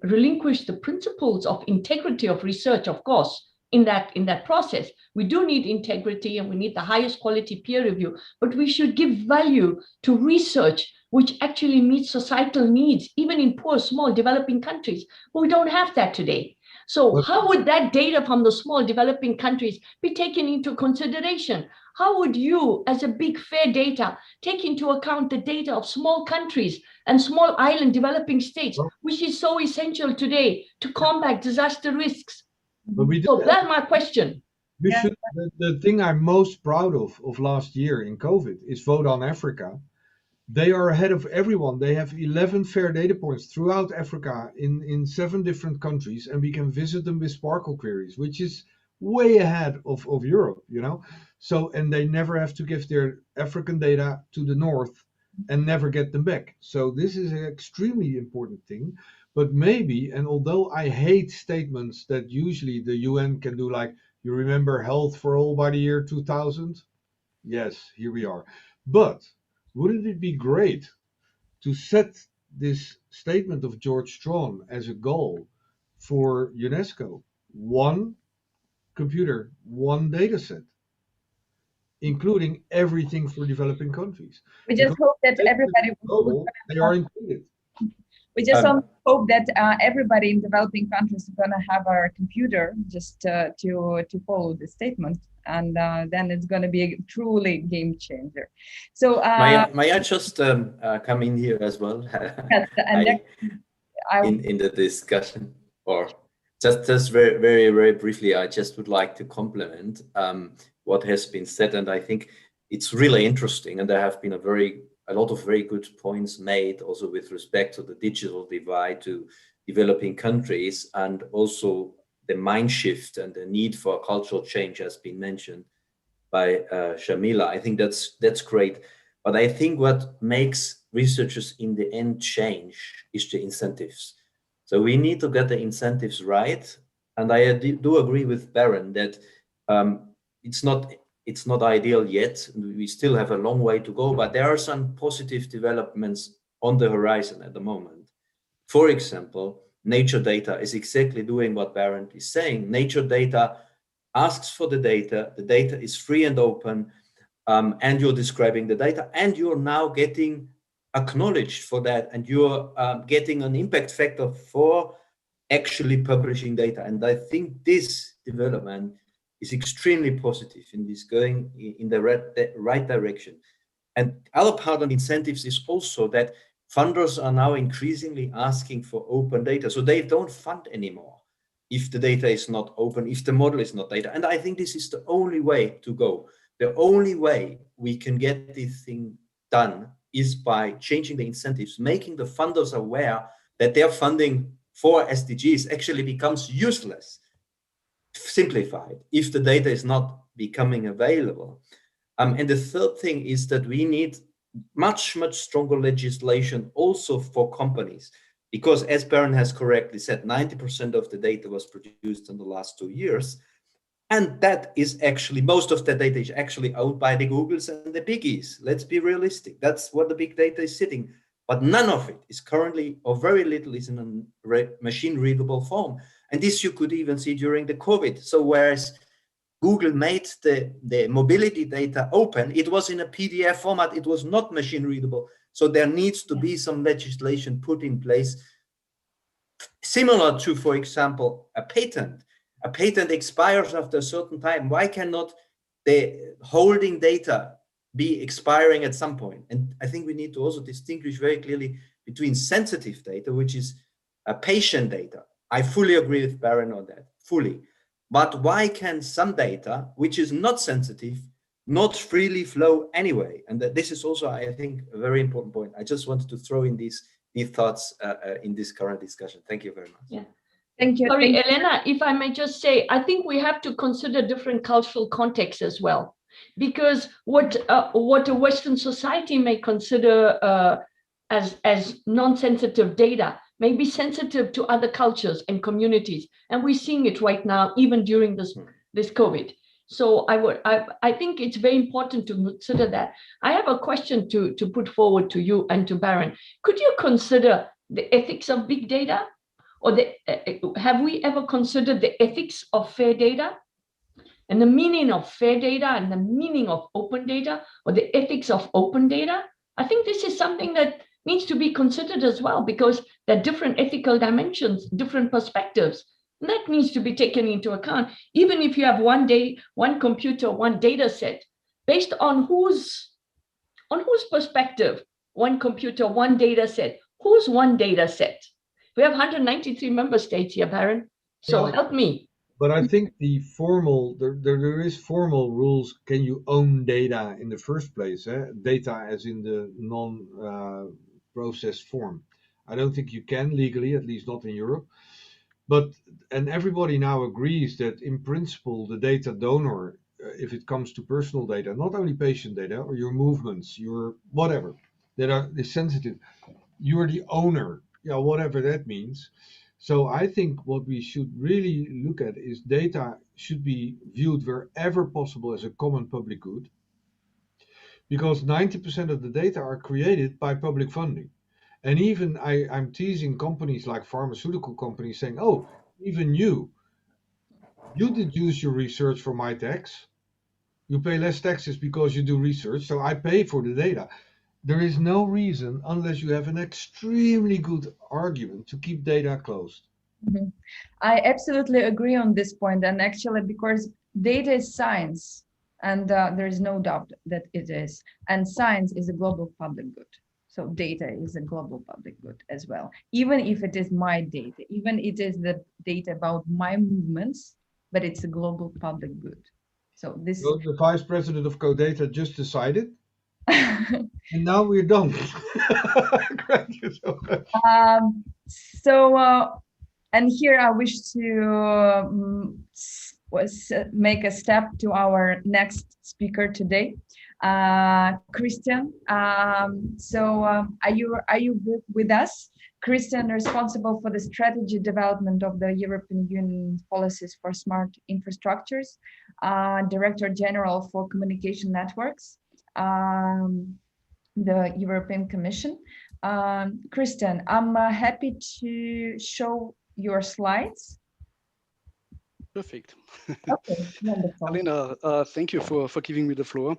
relinquish the principles of integrity of research, of course, in that process. We do need integrity, and we need the highest quality peer review, but we should give value to research which actually meets societal needs, even in poor, small, developing countries. But we don't have that today. So how would that data from the small developing countries be taken into consideration? How would you, as a big fair data, take into account the data of small countries and small island developing states, which is so essential today to combat disaster risks? So that's my question. You should. The thing I'm most proud of last year in COVID is Vote on Africa. They are ahead of everyone. They have 11 fair data points throughout Africa in 7 different countries, and we can visit them with Sparkle queries, which is way ahead of Europe, you know. So, and they never have to give their African data to the north and never get them back. So this is an extremely important thing. But maybe, and although I hate statements that usually the UN can do, like, you remember health for all by the year 2000? Yes, here we are. But wouldn't it be great to set this statement of George Strawn as a goal for UNESCO? One computer, one data set, including everything for developing countries. We just hope that everybody they are included. We just hope that everybody in developing countries is going to have a computer just to follow the statement, and then it's going to be a truly game changer. So may I just come in here as well? Yes, and in the discussion, or just very briefly, I just would like to complement what has been said, and I think it's really interesting, and there have been a lot of very good points made also with respect to the digital divide to developing countries, and also the mind shift and the need for cultural change has been mentioned by Shamila. I think that's great. But I think what makes researchers in the end change is the incentives. So we need to get the incentives right. And I do agree with Baron that it's not ideal yet. We still have a long way to go, but there are some positive developments on the horizon at the moment. For example, nature data is exactly doing what Baron is saying. Nature data asks for the data is free and open, and you're describing the data, and you're now getting acknowledged for that, and you're getting an impact factor for actually publishing data. And I think this development is extremely positive in this going in the right direction. And other part of incentives is also that funders are now increasingly asking for open data. So they don't fund anymore if the data is not open, if the model is not data. And I think this is the only way to go. The only way we can get this thing done is by changing the incentives, making the funders aware that their funding for SDGs actually becomes useless, simplified, if the data is not becoming available. And the third thing is that we need much stronger legislation also for companies, because as Baron has correctly said, 90% of the data was produced in the last 2 years. And that is actually, most of the data is actually owned by the Googles and the biggies. Let's be realistic. That's what the big data is sitting. But none of it is currently, or very little is in a machine readable form. And this you could even see during the COVID. So whereas Google made the mobility data open, it was in a PDF format, it was not machine readable. So there needs to be some legislation put in place, similar to, for example, a patent. A patent expires after a certain time. Why cannot the holding data be expiring at some point? And I think we need to also distinguish very clearly between sensitive data, which is a patient data. I fully agree with Baron on that, fully. But why can some data, which is not sensitive, not freely flow anyway? And this is also, I think, a very important point. I just wanted to throw in these thoughts in this current discussion. Thank you very much. Yeah. Thank you. Sorry, Elena, if I may just say, I think we have to consider different cultural contexts as well, because what a Western society may consider as non-sensitive data may be sensitive to other cultures and communities, and we're seeing it right now, even during this COVID. So I think it's very important to consider that. I have a question to put forward to you and to Baron. Could you consider the ethics of big data? Or have we ever considered the ethics of fair data and the meaning of fair data and the meaning of open data, or the ethics of open data? I think this is something that needs to be considered as well, because there are different ethical dimensions, different perspectives, and that needs to be taken into account. Even if you have one computer, one data set, based on whose perspective, one computer, one data set, whose one data set? We have 193 member states here, Baron. So help me. But I think the formal there is formal rules. Can you own data in the first place? Data as in the non-processed form. I don't think you can legally, at least not in Europe. But and everybody now agrees that in principle the data donor, if it comes to personal data, not only patient data or your movements, your whatever that is sensitive, you're the owner. Yeah, whatever that means. So I think what we should really look at is data should be viewed wherever possible as a common public good, because 90% of the data are created by public funding. And even I'm teasing companies like pharmaceutical companies saying, oh, even you deduce your research from my tax. You pay less taxes because you do research, so I pay for the data. There is no reason, unless you have an extremely good argument, to keep data closed. Mhm. I absolutely agree on this point, and actually, because data is science, and there is no doubt that it is, and science is a global public good. So data is a global public good as well, even if it is my data, even it is the data about my movements, but it's a global public good. So this. So the vice president of CoData just decided, and now we're done. Thank you so much. And here I wish to make a step to our next speaker today, Christian. Are you with us? Christian, responsible for the strategy development of the European Union policies for smart infrastructures, Director General for Communication Networks, the European Commission. Christian, I'm happy to show your slides. Perfect. Okay, wonderful. Alina, thank you for giving me the floor.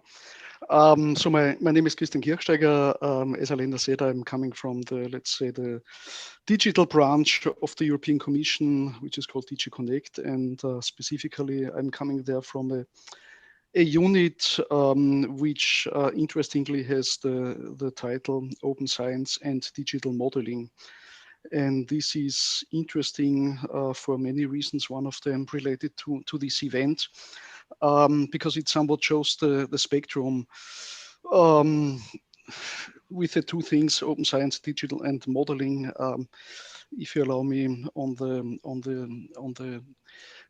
So my name is Christian Kirchsteiger. As Alina said, I'm coming from the, let's say, the digital branch of the European Commission, which is called DG Connect. And specifically, I'm coming there from a unit which interestingly has the title Open Science and Digital Modeling. And this is interesting for many reasons, one of them related to this event, because it somewhat shows the spectrum with the two things, open science, digital, and modeling. If you allow me, on the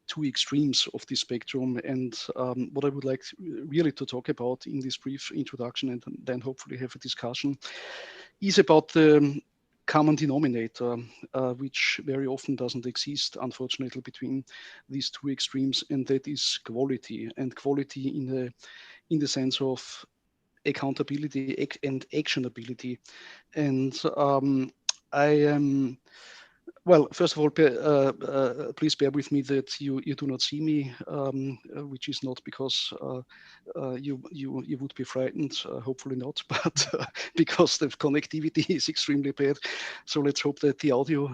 two extremes of the spectrum. And what I would like really to talk about in this brief introduction, and then hopefully have a discussion, is about the common denominator, which very often doesn't exist, unfortunately, between these two extremes, and that is quality. And quality in the sense of accountability and actionability. And I am, well, first of all, please bear with me that you do not see me, which is not because you would be frightened, hopefully not, but because the connectivity is extremely bad. So let's hope that the audio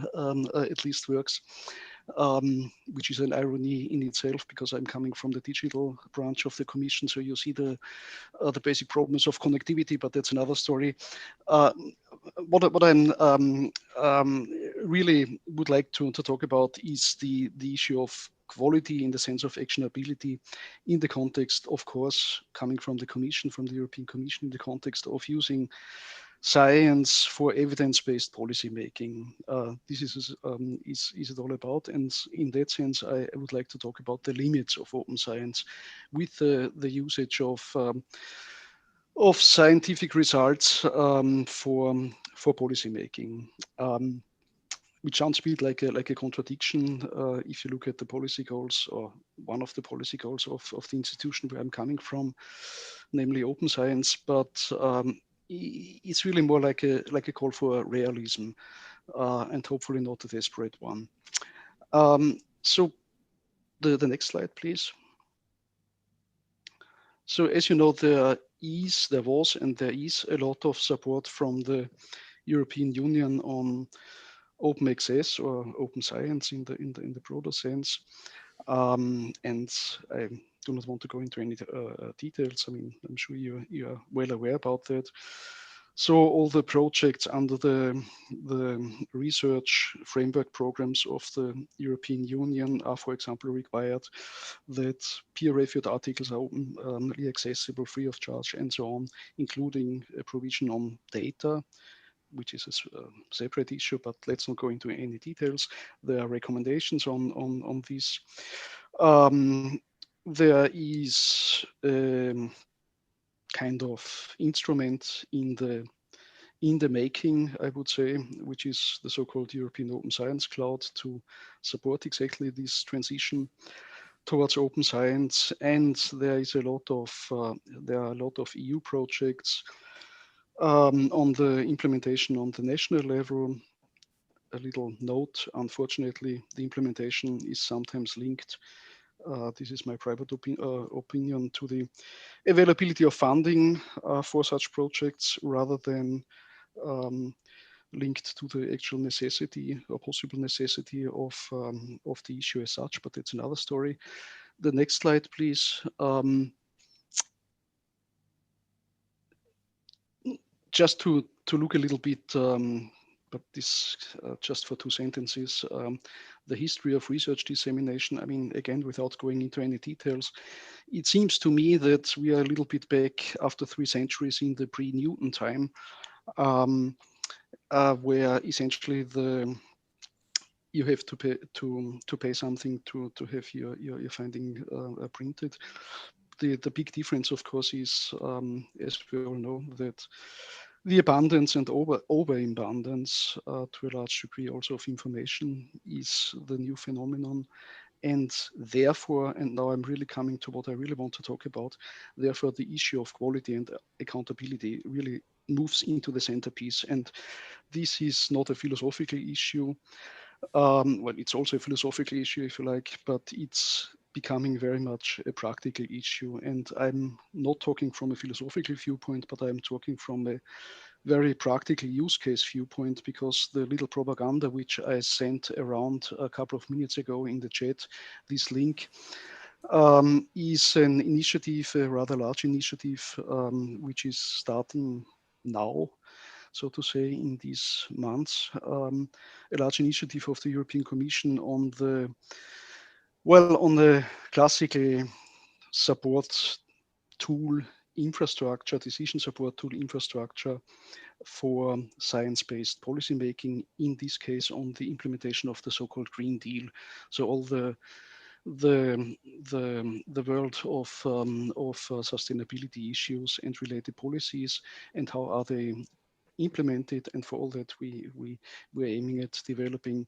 at least works, which is an irony in itself, because I'm coming from the digital branch of the Commission. So you see the basic problems of connectivity, but that's another story. What I'm really would like to talk about is the issue of quality in the sense of actionability in the context, of course, coming from the Commission, from the European Commission, in the context of using science for evidence-based policy making. This is it all about. And in that sense, I would like to talk about the limits of open science with the usage of scientific results for policy making, which sounds a bit like a contradiction if you look at the policy goals, or one of the policy goals of the institution where I'm coming from, namely open science. But it's really more like a call for realism, and hopefully not a desperate one. So the next slide, please. So as you know, there was and there is a lot of support from the European Union on open access or open science in the broader sense. And I do not want to go into any details. I mean, I'm sure you are well aware about that. So all the projects under the research framework programs of the European Union are, for example, required that peer-reviewed articles are openly accessible, free of charge, and so on, including a provision on data, which is a separate issue, but let's not go into any details. There are recommendations on this. There is kind of instrument in the making, I would say, which is the so-called European Open Science Cloud to support exactly this transition towards open science. And there is there are a lot of EU projects on the implementation on the national level. A little note, unfortunately, the implementation is sometimes linked, this is my private opinion, to the availability of funding for such projects rather than linked to the actual necessity or possible necessity of the issue as such, but it's another story. The next slide, please. Just to look a little bit, but this just for 2 sentences, the history of research dissemination. I mean, again, without going into any details, it seems to me that we are a little bit back after 3 centuries in the pre-Newton time, where essentially you have to pay something to have your finding printed. The big difference, of course, is, as we all know, that the abundance and overabundance to a large degree also of information is the new phenomenon. And therefore, and now I'm really coming to what I really want to talk about, therefore the issue of quality and accountability really moves into the centerpiece. And this is not a philosophical issue. Well, it's also a philosophical issue, if you like, but it's becoming very much a practical issue. And I'm not talking from a philosophical viewpoint, but I'm talking from a very practical use case viewpoint, because the little propaganda which I sent around a couple of minutes ago in the chat, this link, is an initiative, a rather large initiative, which is starting now, so to say, in these months, a large initiative of the European Commission on the classical support tool infrastructure, decision support tool infrastructure for science-based policymaking, in this case on the implementation of the so-called Green Deal. So all the world of sustainability issues and related policies, and how are they implemented. And for all that, we're aiming at developing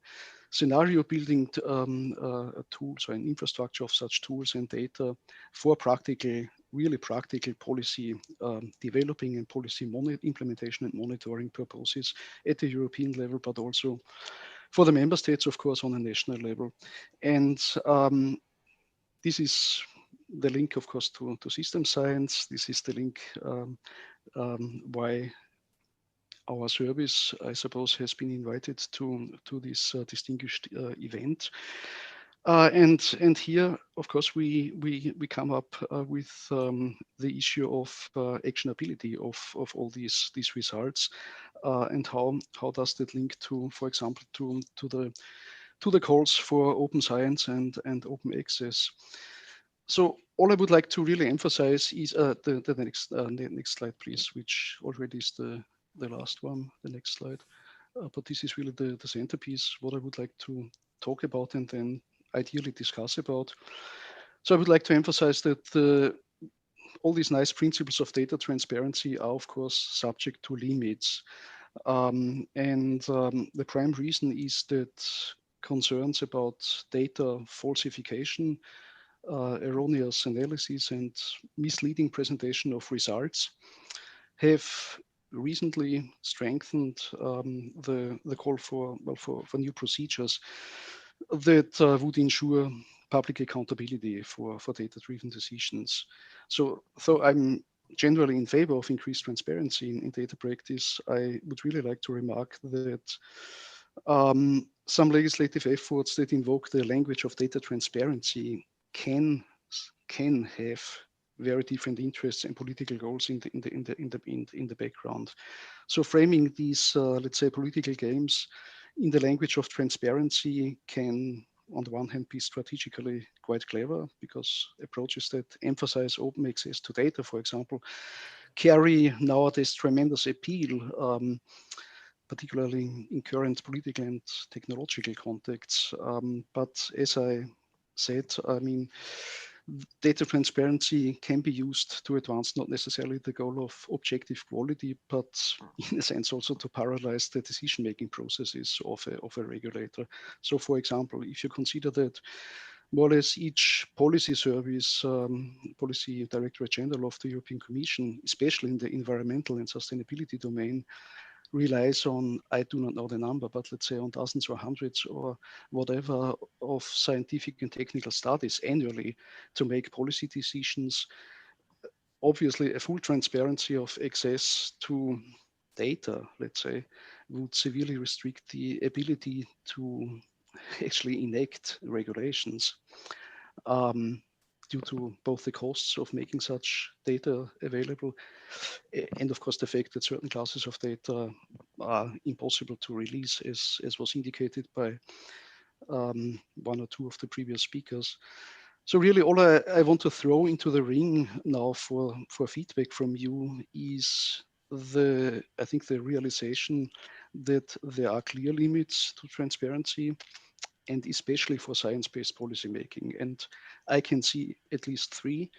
scenario building tools or an infrastructure of such tools and data for practical, really practical policy developing and policy implementation and monitoring purposes at the European level, but also for the member states, of course, on a national level. And this is the link, of course, to system science. This is the link why our service, I suppose, has been invited to this distinguished event. And here, of course, we come up with the issue of actionability of all these results, and how does that link to, for example, to the calls for open science and open access. So all I would like to really emphasize is the next slide, please, which already is the last one, the next slide. But this is really the centerpiece, what I would like to talk about and then ideally discuss about. So I would like to emphasize that all these nice principles of data transparency are, of course, subject to limits. The prime reason is that concerns about data falsification, erroneous analysis, and misleading presentation of results have recently strengthened the call for new procedures that would ensure public accountability for data-driven decisions. So I'm generally in favor of increased transparency in data practice. I would really like to remark that some legislative efforts that invoke the language of data transparency can have very different interests and political goals in the background. So framing these, let's say, political games in the language of transparency can, on the one hand, be strategically quite clever, because approaches that emphasize open access to data, for example, carry nowadays tremendous appeal, particularly in current political and technological contexts. But as I said, I mean, data transparency can be used to advance not necessarily the goal of objective quality, but in a sense also to paralyze the decision-making processes of a regulator. So for example, if you consider that more or less each policy service, policy directorate general of the European Commission, especially in the environmental and sustainability domain, relies on, I do not know the number, but let's say on dozens or hundreds or whatever of scientific and technical studies annually to make policy decisions. Obviously, a full transparency of access to data, let's say, would severely restrict the ability to actually enact regulations. Due to both the costs of making such data available and of course the fact that certain classes of data are impossible to release, as was indicated by one or two of the previous speakers. So really all I want to throw into the ring now for feedback from you is I think the realization that there are clear limits to transparency, and especially for science-based policymaking. And I can see at least three,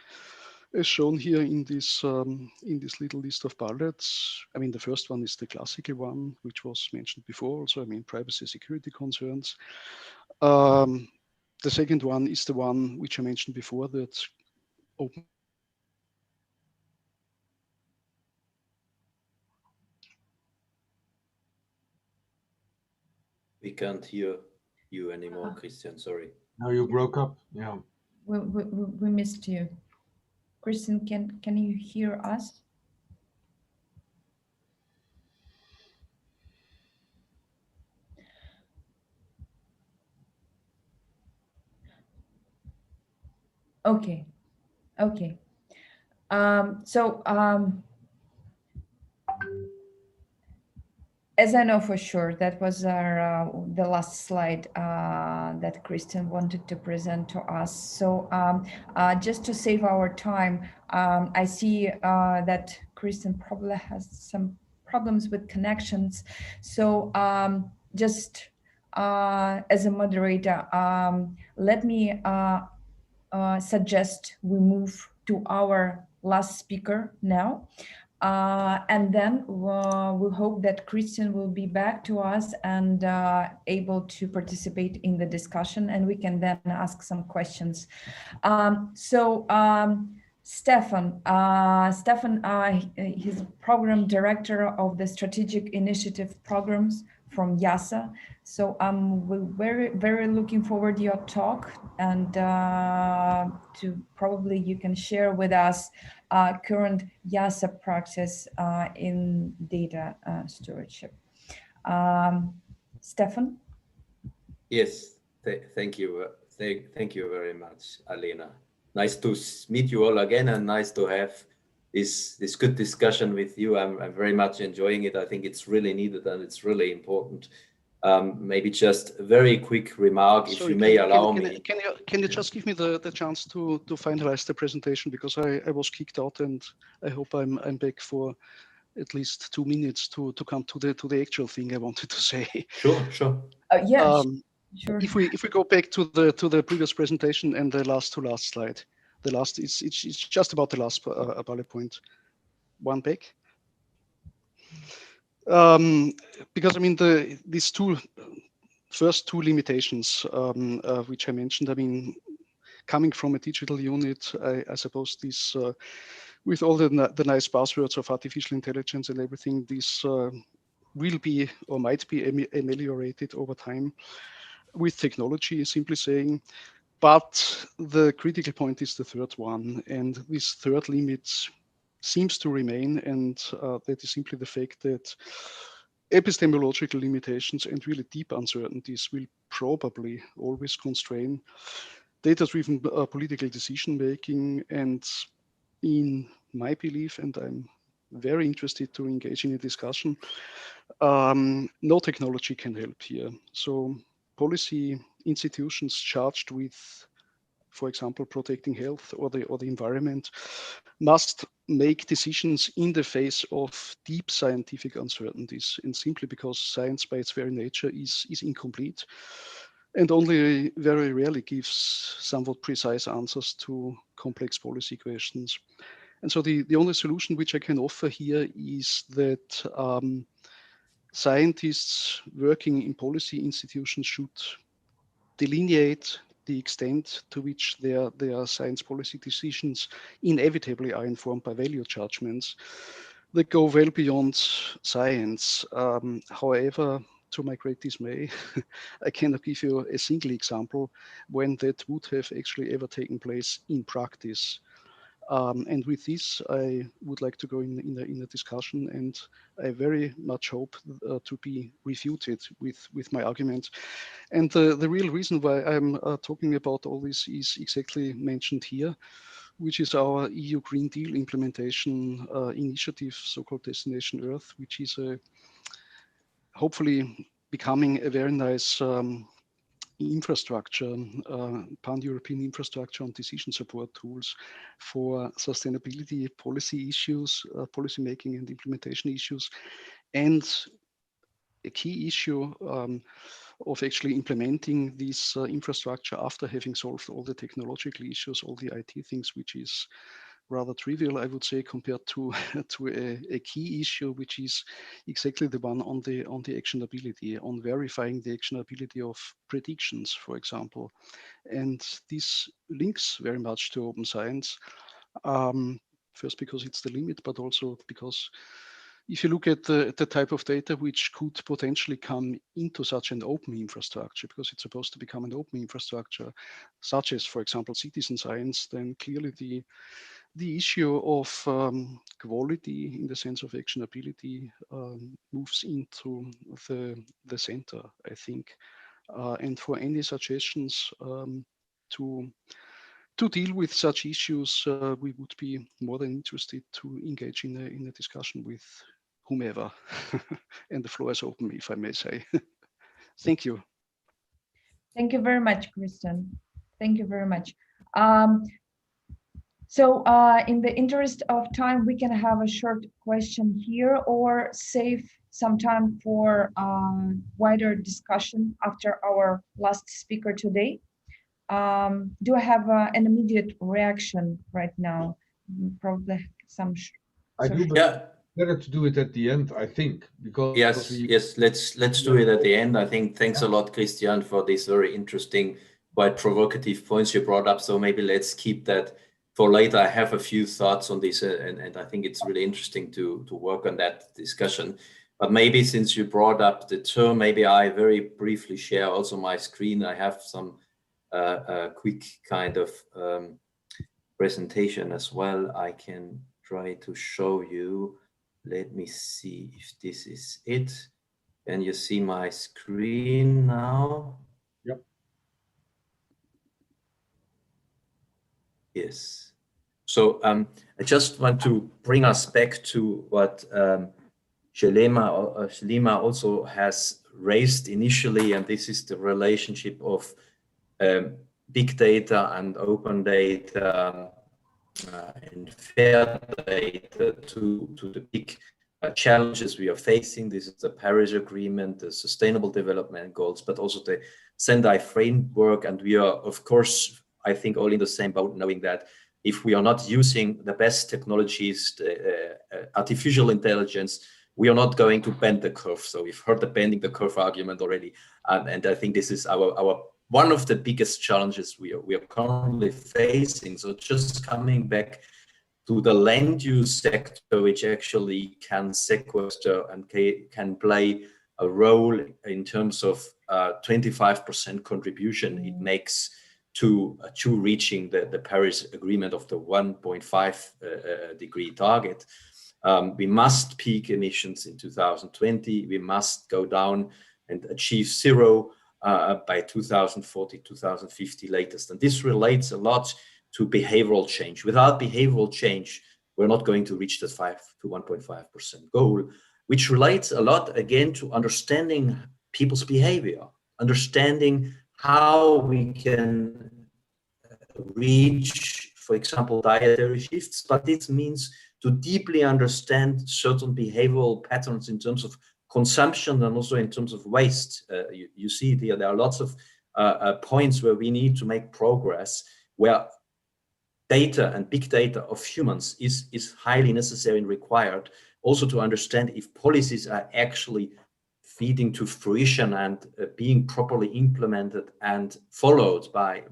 as shown here in this little list of bullets. I mean, the first one is the classical one, which was mentioned before also. I mean, privacy security concerns. The second one is the one which I mentioned before, that open. We can't hear you anymore, Christian, sorry. Now you broke up, yeah. We missed you. Christian, can you hear us? Okay. As I know for sure, that was the last slide that Christian wanted to present to us. So just to save our time, I see that Christian probably has some problems with connections. So just as a moderator, let me suggest we move to our last speaker now. And then we hope that Christian will be back to us and able to participate in the discussion, and we can then ask some questions. Stefan, he's program director of the strategic initiative programs from IIASA. So we're very looking forward to your talk, and to probably you can share with us current IIASA practice in data stewardship. Stefan? Yes, thank you. Thank you very much, Alena. Nice to meet you all again, and nice to have this good discussion with you. I'm very much enjoying it. I think it's really needed and it's really important. Maybe just a very quick remark, if you may allow me. Can you just give me the chance to finalize the presentation, because I was kicked out, and I hope I'm back for at least 2 minutes to come to the actual thing I wanted to say. Sure. Yes. Sure. If we go back to the previous presentation and the last slide, the last it's just about the last bullet point. One back. Because I mean these first two limitations which I mentioned. I mean, coming from a digital unit, I suppose this with all the nice buzzwords of artificial intelligence and everything, this will be or might be ameliorated over time with technology, simply saying. But the critical point is the third one, and this third limit seems to remain, and that is simply the fact that epistemological limitations and really deep uncertainties will probably always constrain data-driven political decision-making, and in my belief, and I'm very interested to engage in a discussion, no technology can help here. So policy institutions charged with, for example, protecting health or the environment must make decisions in the face of deep scientific uncertainties, and simply because science by its very nature is incomplete and only very rarely gives somewhat precise answers to complex policy questions. And so the only solution which I can offer here is that scientists working in policy institutions should delineate the extent to which their science policy decisions inevitably are informed by value judgments that go well beyond science. However, to my great dismay, I cannot give you a single example when that would have actually ever taken place in practice. And with this, I would like to go in a discussion, and I very much hope to be refuted with my argument. And the real reason why I'm talking about all this is exactly mentioned here, which is our EU Green Deal implementation initiative, so-called Destination Earth, which is hopefully becoming a very nice infrastructure, pan-European infrastructure on decision support tools for sustainability policy issues, policy making and implementation issues, and a key issue of actually implementing this infrastructure after having solved all the technological issues, all the IT things, which is rather trivial, I would say, compared to a key issue, which is exactly the one on the actionability, on verifying the actionability of predictions, for example. And this links very much to open science. First, because it's the limit, but also because if you look at the type of data which could potentially come into such an open infrastructure, because it's supposed to become an open infrastructure, such as, for example, citizen science, then clearly the issue of quality in the sense of actionability moves into the center, I think. And for any suggestions to deal with such issues, we would be more than interested to engage in a discussion with whomever. And the floor is open, if I may say. Thank you. Thank you very much, Christian. Thank you very much. So in the interest of time, we can have a short question here or save some time for wider discussion after our last speaker today. Do I have an immediate reaction right now? Probably some. I do, but better to do it at the end, I think, because yes, let's do it at the end. I think thanks a lot, Christian, for these very interesting, quite provocative points you brought up. So maybe let's keep that for later. I have a few thoughts on this, and I think it's really interesting to work on that discussion. But maybe since you brought up the term, maybe I very briefly share also my screen. I have some quick kind of presentation as well. I can try to show you. Let me see if this is it. Can you see my screen now? Yep. Yes. So I just want to bring us back to what Shelema also has raised initially, and this is the relationship of big data and open data and fair data to the big challenges we are facing. This is the Paris Agreement, the Sustainable Development Goals, but also the Sendai framework. And we are, of course, I think all in the same boat, knowing that if we are not using the best technologies, artificial intelligence, we are not going to bend the curve. So we've heard the bending the curve argument already. And I think this is our one of the biggest challenges we are currently facing. So just coming back to the land use sector, which actually can sequester and can play a role in terms of 25% contribution it makes to reaching the Paris Agreement of the 1.5 degree target. We must peak emissions in 2020. We must go down and achieve zero by 2040, 2050 latest. And this relates a lot behavioral change. Without behavioral change, we're not going to reach the 5 to 1.5% goal, which relates a lot again to understanding people's behavior, understanding how we can reach, for example, dietary shifts, but this means to deeply understand certain behavioral patterns in terms of consumption and also in terms of waste. You see it here, there are lots of points where we need to make progress, where data and big data of humans is highly necessary and required, also to understand if policies are actually feeding to fruition and being properly implemented and followed by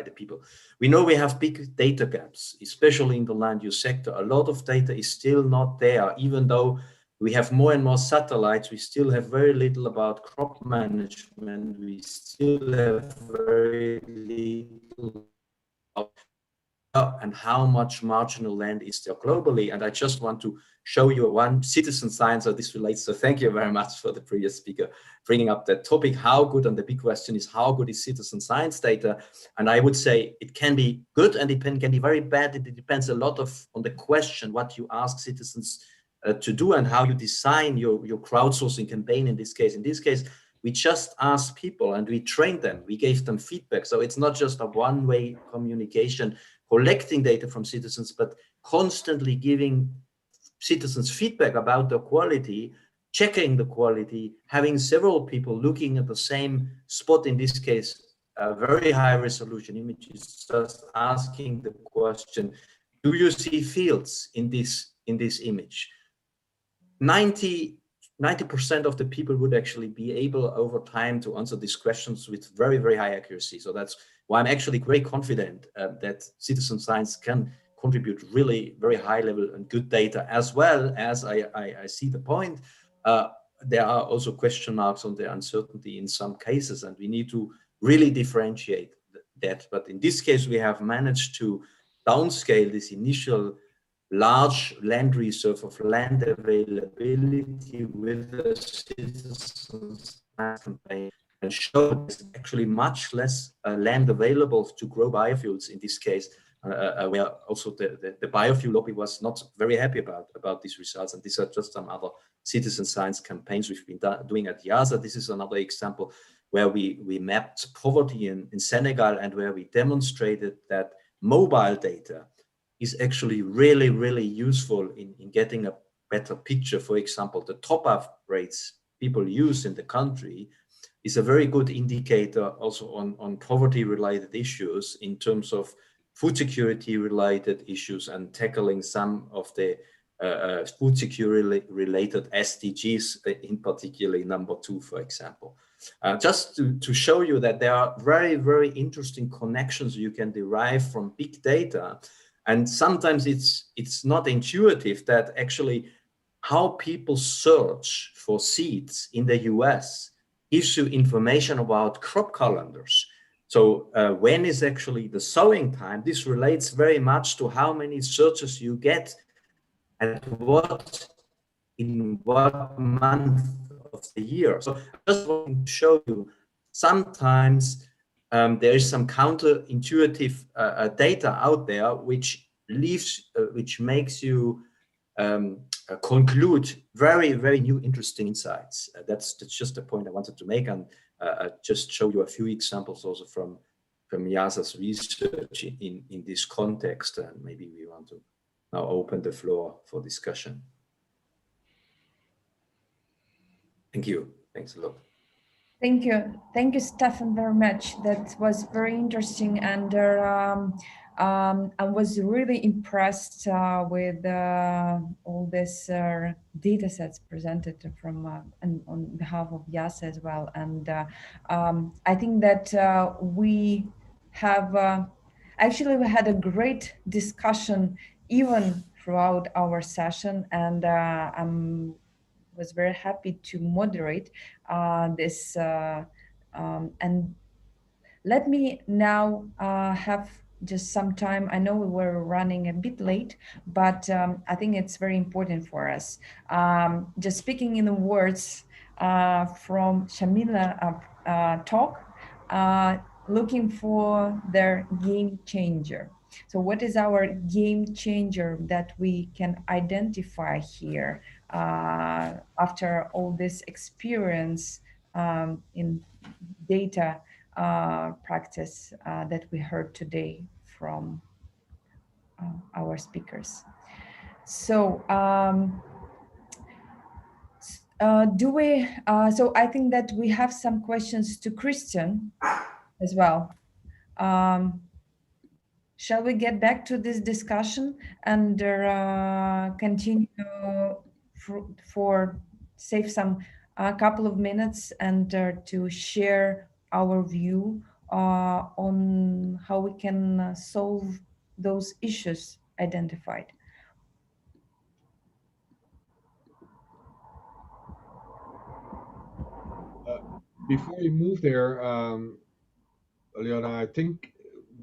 the people. We know we have big data gaps, especially in the land use sector. A lot of data is still not there. Even though we have more and more satellites, we still have very little about crop management. We still have very little about and how much marginal land is there globally. And I just want to show you one citizen science, so this relates. So thank you very much for the previous speaker bringing up that topic, how good, and the big question is how good is citizen science data? And I would say it can be good and it can be very bad. It depends a lot on the question, what you ask citizens to do and how you design your crowdsourcing campaign in this case. In this case, we just asked people and we trained them, we gave them feedback. So it's not just a one-way communication, collecting data from citizens, but constantly giving citizens feedback about the quality, checking the quality, having several people looking at the same spot, in this case, very high resolution images, just asking the question, do you see fields in this image? 90% of the people would actually be able over time to answer these questions with very, very high accuracy. So that's why I'm actually very confident that citizen science can contribute really very high level and good data, as well as I see the point. There are also question marks on the uncertainty in some cases, and we need to really differentiate that. But in this case, we have managed to downscale this initial large land reserve of land availability with the citizens campaign and show there's actually much less land available to grow biofuels in this case, where also the biofuel lobby was not very happy about these results. And these are just some other citizen science campaigns we've been doing at IIASA. This is another example where we mapped poverty in Senegal and where we demonstrated that mobile data is actually really, really useful in getting a better picture. For example, the top-up rates people use in the country is a very good indicator also on poverty-related issues in terms of food security-related issues and tackling some of the food security-related SDGs, in particular number 2, for example. Just to show you that there are very, very interesting connections you can derive from big data. And sometimes it's not intuitive that actually how people search for seeds in the US gives you information about crop calendars. So when is actually the sowing time? This relates very much to how many searches you get and in what month of the year. So I just want to show you sometimes there is some counterintuitive data out there which makes you conclude very, very new interesting insights. That's just the point I wanted to make, and just show you a few examples also from IIASA's research in this context, and maybe we want to now open the floor for discussion. Thank you. Thanks a lot. Thank you, Stefan, very much. That was very interesting, and I was really impressed with all these data sets presented from and on behalf of IIASA as well. And I think that we have actually we had a great discussion even throughout our session, and was very happy to moderate this. And let me now have just some time. I know we were running a bit late, but I think it's very important for us. Just speaking in the words from Shamila talk, looking for their game changer. So what is our game changer that we can identify here after all this experience in data practice that we heard today from our speakers? So so I think that we have some questions to Christian as well. Shall we get back to this discussion and continue for save some a couple of minutes and to share our view on how we can solve those issues identified? Before we move there, Aliona, I think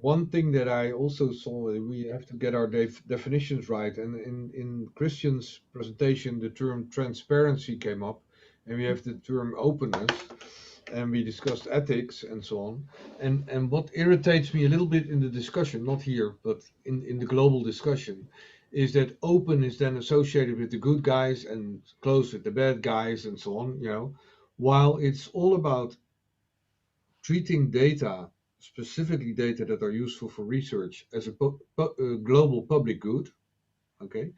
one thing that I also saw, we have to get our definitions right. And in Christian's presentation, the term transparency came up, and we have the term openness, and we discussed ethics and so on. And what irritates me a little bit in the discussion, not here, but in the global discussion, is that open is then associated with the good guys and closed with the bad guys and so on, you know, while it's all about treating data, specifically data that are useful for research, as a global public good. Okay.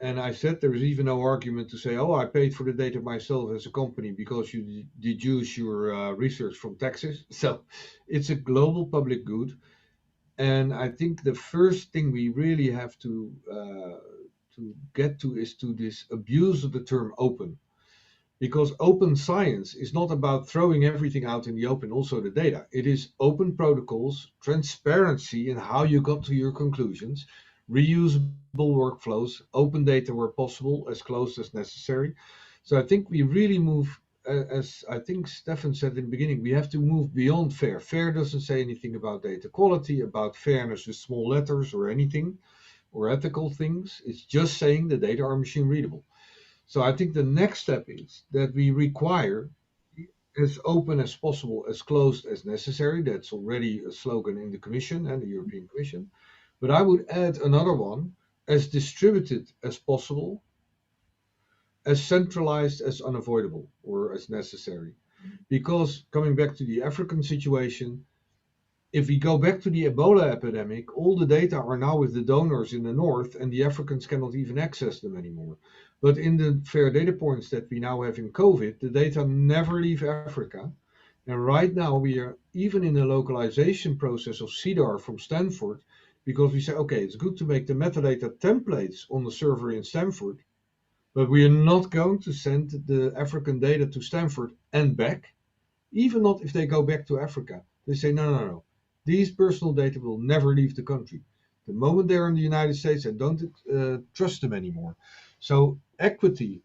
And I said there is even no argument to say, oh, I paid for the data myself as a company because you deduce your research from taxes. So it's a global public good. And I think the first thing we really have to get to is to this abuse of the term open. Because open science is not about throwing everything out in the open, also the data. It is open protocols, transparency in how you got to your conclusions, reusable workflows, open data where possible, as close as necessary. So I think we really move, as I think Stefan said in the beginning, we have to move beyond fair. Fair doesn't say anything about data quality, about fairness with small letters or anything, or ethical things. It's just saying the data are machine readable. So I think the next step is that we require as open as possible, as closed as necessary. That's already a slogan in the Commission and the European Commission. But I would add another one, as distributed as possible, as centralized as unavoidable or as necessary. Because coming back to the African situation, if we go back to the Ebola epidemic, all the data are now with the donors in the north, and the Africans cannot even access them anymore. But in the fair data points that we now have in COVID, the data never leave Africa. And right now we are even in a localization process of CDAR from Stanford, because we say, okay, it's good to make the metadata templates on the server in Stanford, but we are not going to send the African data to Stanford and back, even not if they go back to Africa. They say, no. These personal data will never leave the country. The moment they're in the United States, I don't trust them anymore. So equity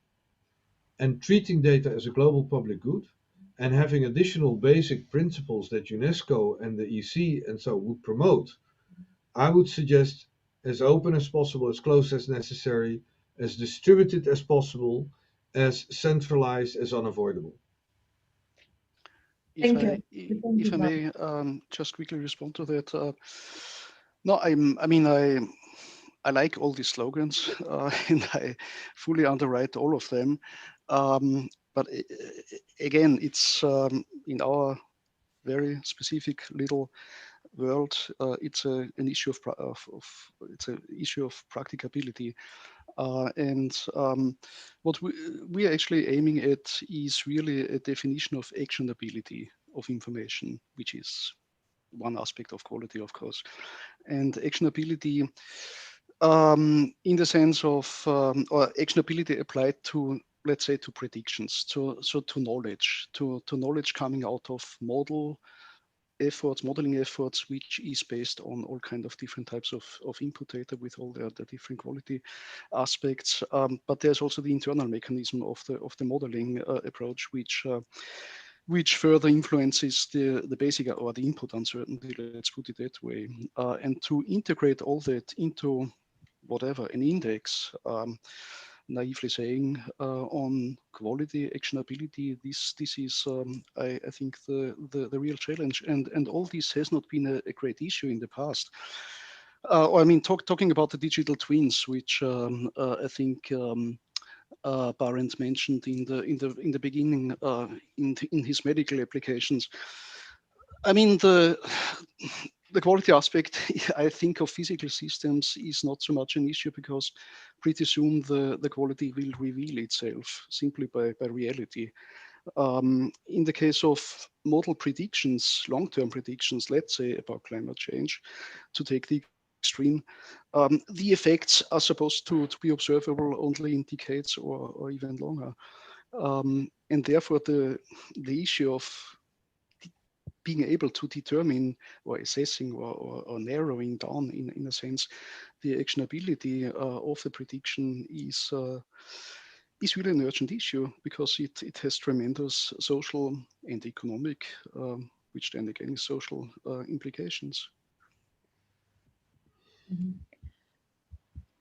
and treating data as a global public good and having additional basic principles that UNESCO and the EC and so would promote, I would suggest as open as possible, as close as necessary, as distributed as possible, as centralized as unavoidable. If I may just quickly respond to that. No, I like all these slogans and I fully underwrite all of them. But again, it's in our very specific little world, it's an issue of practicability. And what we are actually aiming at is really a definition of actionability of information, which is one aspect of quality, of course. And actionability in the sense of, or actionability applied to, let's say, to predictions, to knowledge coming out of modeling efforts, which is based on all kind of different types of input data with all the different quality aspects. But there's also the internal mechanism of the modeling approach, which further influences the basic or the input uncertainty, let's put it that way. And to integrate all that into whatever, an index, naively saying, on quality, actionability, this is, I think, the real challenge. And all this has not been a great issue in the past. I mean, talking about the digital twins, which I think Barend mentioned in the beginning in his medical applications. I mean, the quality aspect, I think, of physical systems is not so much an issue, because pretty soon the quality will reveal itself simply by reality. In the case of model predictions, long-term predictions, let's say about climate change, to take the extreme, the effects are supposed to be observable only in decades or even longer. And therefore the issue of being able to determine or assessing or narrowing down in a sense the actionability of the prediction is really an urgent issue, because it has tremendous social and economic, which then again is social implications.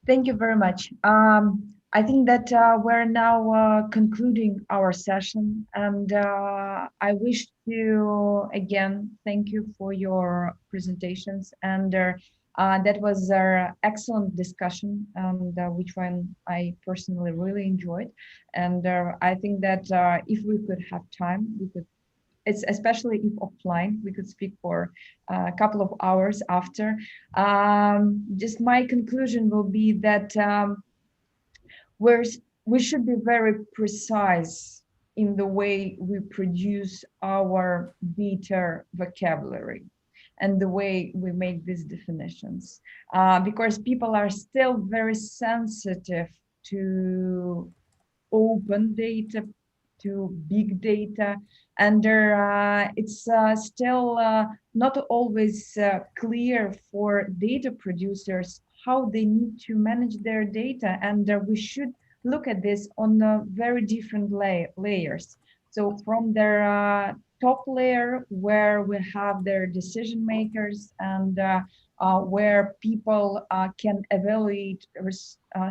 Thank you very much. I think that we're now concluding our session, and I wish to again thank you for your presentations, and that was an excellent discussion, and which one I personally really enjoyed. And I think that if we could have time, we could, it's especially if offline, we could speak for a couple of hours after. Just my conclusion will be that we should be very precise in the way we produce our data vocabulary and the way we make these definitions, because people are still very sensitive to open data, to big data, and it's still not always clear for data producers how they need to manage their data, and we should look at this on very different layers. So from their top layer, where we have their decision makers, and where people can evaluate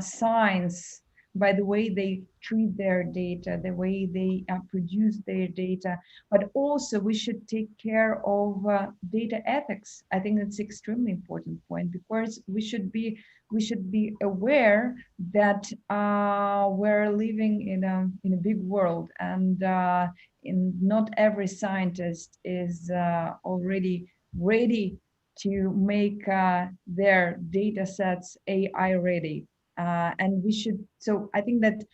science by the way they treat their data, the way they produce their data, but also we should take care of data ethics. I think that's extremely important point, because we should be aware that we're living in a big world, and not every scientist is already ready to make their data sets AI ready. And we should, so I think that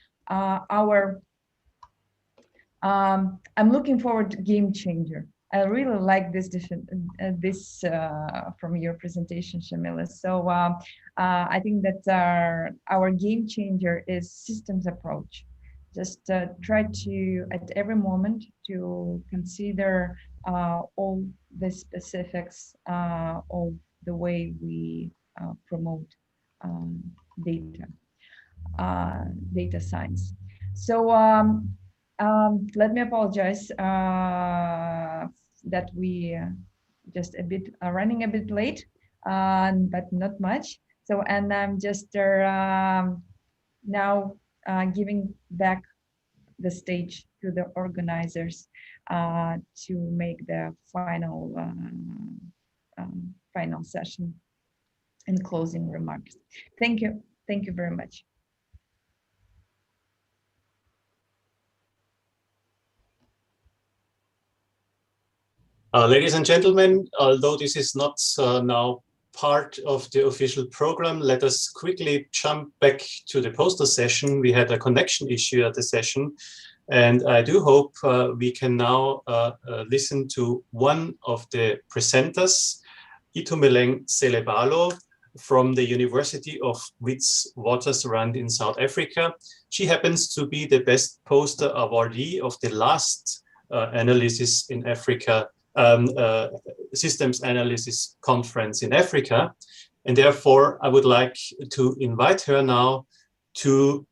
I'm looking forward to game changer. I really like this from your presentation, Shamila. So I think that our game changer is systems approach. Just try to, at every moment, to consider all the specifics of the way we promote data science. So let me apologize that we just running a bit late, but not much. So, and I'm just now giving back the stage to the organizers to make the final session and closing remarks. Thank you. Thank you very much. Ladies and gentlemen, although this is not now part of the official program, let us quickly jump back to the poster session. We had a connection issue at the session, and I do hope we can now listen to one of the presenters, Itumeleng Selebalo, from the University of Witwatersrand in South Africa. She happens to be the best poster awardee of the last analysis in Africa, systems analysis conference in Africa. And therefore, I would like to invite her now to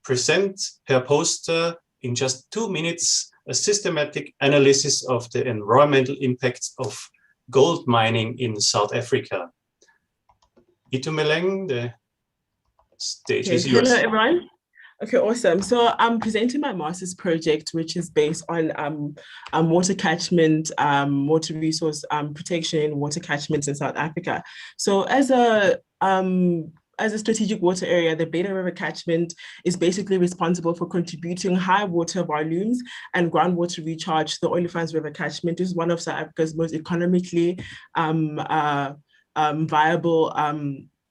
present her poster in just 2 minutes, a systematic analysis of the environmental impacts of gold mining in South Africa. Itumeleng, the stage is yours. Hello, everyone. Okay, awesome. So I'm presenting my master's project, which is based on water catchment, water resource protection in water catchments in South Africa. So as a strategic water area, the Beta River catchment is basically responsible for contributing high water volumes and groundwater recharge. The Olifants River catchment is one of South Africa's most economically viable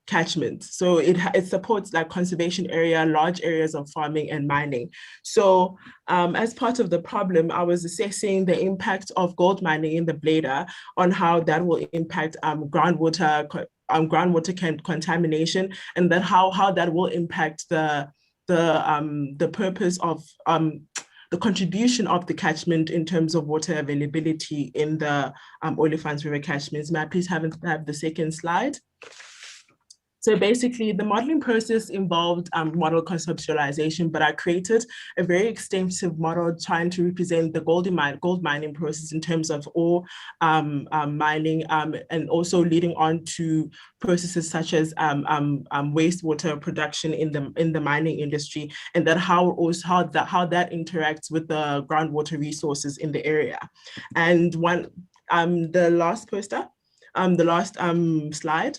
catchment. So it supports like conservation area, large areas of farming and mining. So as part of the problem, I was assessing the impact of gold mining in the Beta on how that will impact groundwater contamination, and then how that will impact the purpose of the contribution of the catchment in terms of water availability in the Olifants River catchments. May I please have the second slide? So basically, the modeling process involved model conceptualization, but I created a very extensive model trying to represent the gold mining process in terms of ore mining, and also leading on to processes such as wastewater production in the mining industry, and that how that interacts with the groundwater resources in the area. And the last poster, the last slide.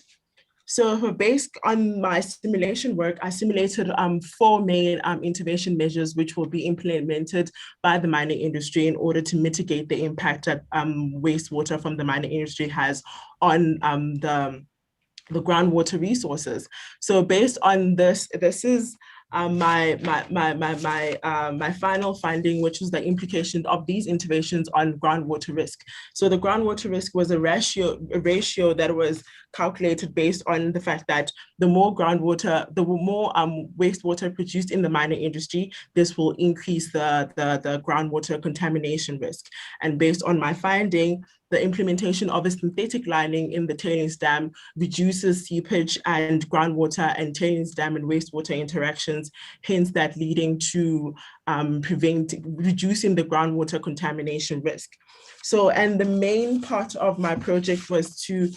So based on my simulation work, I simulated 4 main intervention measures which will be implemented by the mining industry in order to mitigate the impact that wastewater from the mining industry has on the groundwater resources. So based on this is my final finding, which was the implication of these interventions on groundwater risk. So the groundwater risk was a ratio that was calculated based on the fact that the more wastewater produced in the mining industry, this will increase the groundwater contamination risk. And based on my finding, the implementation of a synthetic lining in the tailings dam reduces seepage and groundwater and tailings dam and wastewater interactions, hence that leading to reducing the groundwater contamination risk. So, and the main part of my project was to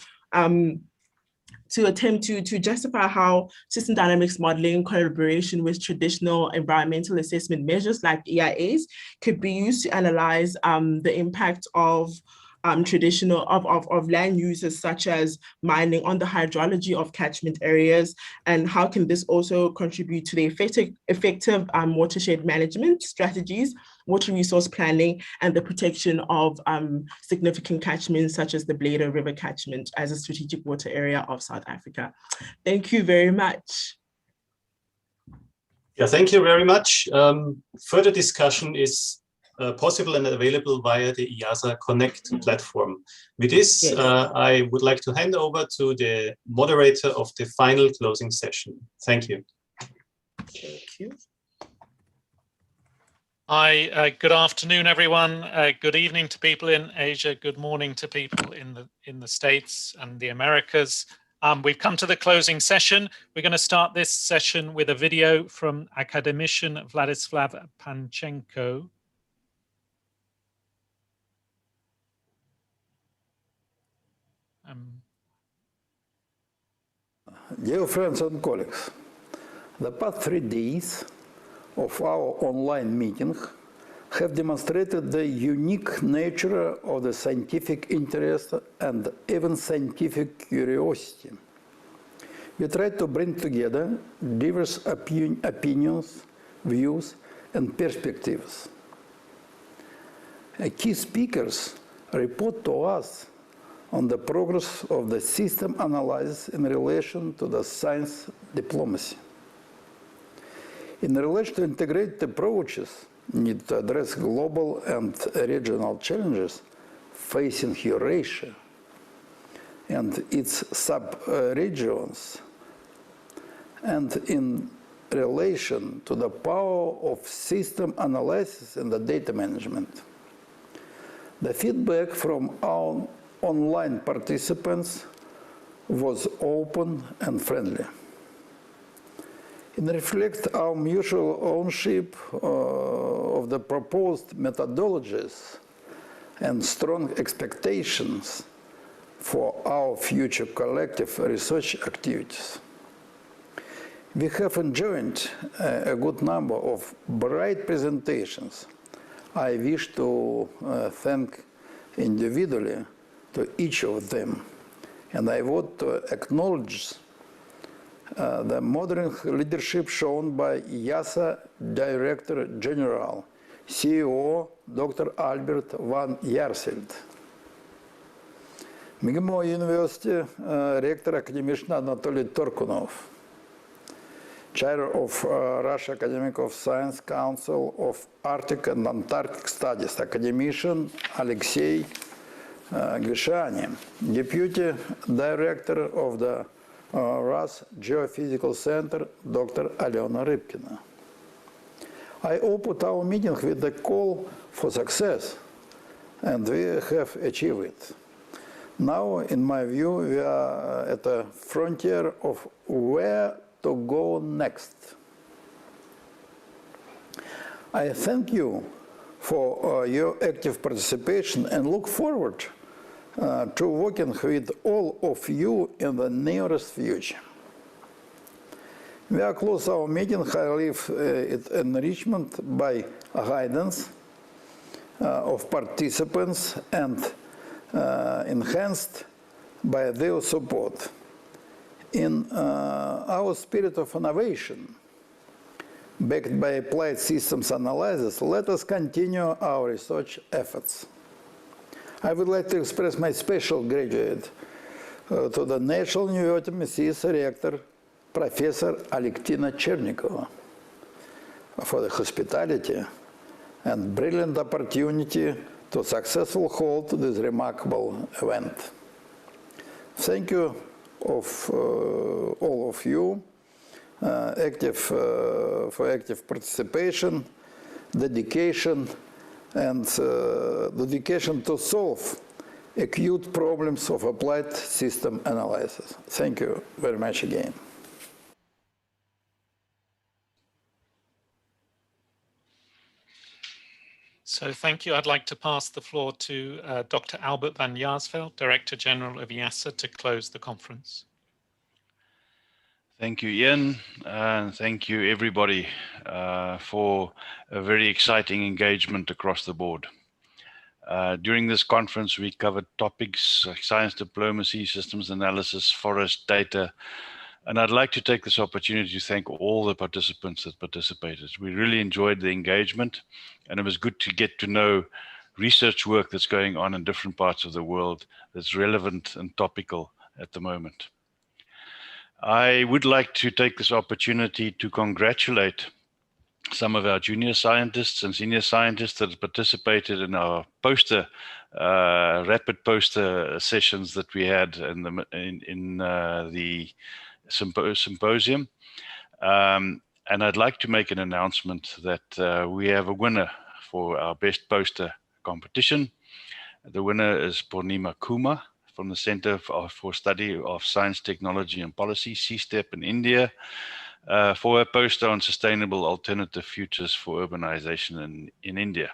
attempt to justify how system dynamics modeling, collaboration with traditional environmental assessment measures like EIAs could be used to analyze the impact of land uses such as mining on the hydrology of catchment areas, and how can this also contribute to the effective watershed management strategies, water resource planning, and the protection of significant catchments such as the Beta River catchment as a strategic water area of South Africa. Thank you very much. Yeah, thank you very much. Further discussion is possible and available via the IIASA Connect platform. With this, Yes. I would like to hand over to the moderator of the final closing session. Thank you. Thank you. Hi, good afternoon, everyone. Good evening to people in Asia. Good morning to people in the States and the Americas. We've come to the closing session. We're going to start this session with a video from academician Vladislav Panchenko. Dear friends and colleagues, the past 3 days of our online meeting have demonstrated the unique nature of the scientific interest and even scientific curiosity. We tried to bring together diverse opinions, views, and perspectives. Key speakers report to us on the progress of the system analysis in relation to the science diplomacy. In relation to integrated approaches need to address global and regional challenges facing Eurasia and its sub-regions, and in relation to the power of system analysis and the data management. The feedback from our online participants was open and friendly. In reflect our mutual ownership of the proposed methodologies and strong expectations for our future collective research activities. We have enjoyed a good number of bright presentations. I wish to thank individually to each of them. And I want to acknowledge the modern leadership shown by IIASA Director General, CEO Dr. Albert van Jaarsveld. MGIMO University Rector Academician Anatoly Torkunov, Chair of Russia Academy of Science Council of Arctic and Antarctic Studies, Academician Alexei Gishani, Deputy Director of the RAS Geophysical Center, Dr. Alena Rybkina. I opened our meeting with the call for success, and we have achieved it. Now, in my view, we are at the frontier of where to go next. I thank you for your active participation and look forward to working with all of you in the nearest future. We are close our meeting. I leave it enrichment by guidance of participants and enhanced by their support. In our spirit of innovation, backed by applied systems analysis, let us continue our research efforts. I would like to express my special gratitude to the National University MISIS Rector, Professor Alektina Chernikova, for the hospitality and brilliant opportunity to successfully hold this remarkable event. Thank you of all of you for active participation, dedication, and dedication to solve acute problems of applied system analysis. Thank you very much again. So thank you. I'd like to pass the floor to Dr. Albert van Jaarsveld, Director General of IIASA, to close the conference. Thank you, Ian, and thank you everybody for a very exciting engagement across the board. During this conference, we covered topics like science diplomacy, systems analysis, forest data, and I'd like to take this opportunity to thank all the participants that participated. We really enjoyed the engagement, and it was good to get to know research work that's going on in different parts of the world that's relevant and topical at the moment. I would like to take this opportunity to congratulate some of our junior scientists and senior scientists that participated in our poster, rapid poster sessions that we had in the symposium. And I'd like to make an announcement that we have a winner for our best poster competition. The winner is Purnima Kumar from the Center for Study of Science, Technology and Policy, CSTEP in India, for a poster on sustainable alternative futures for urbanization in India.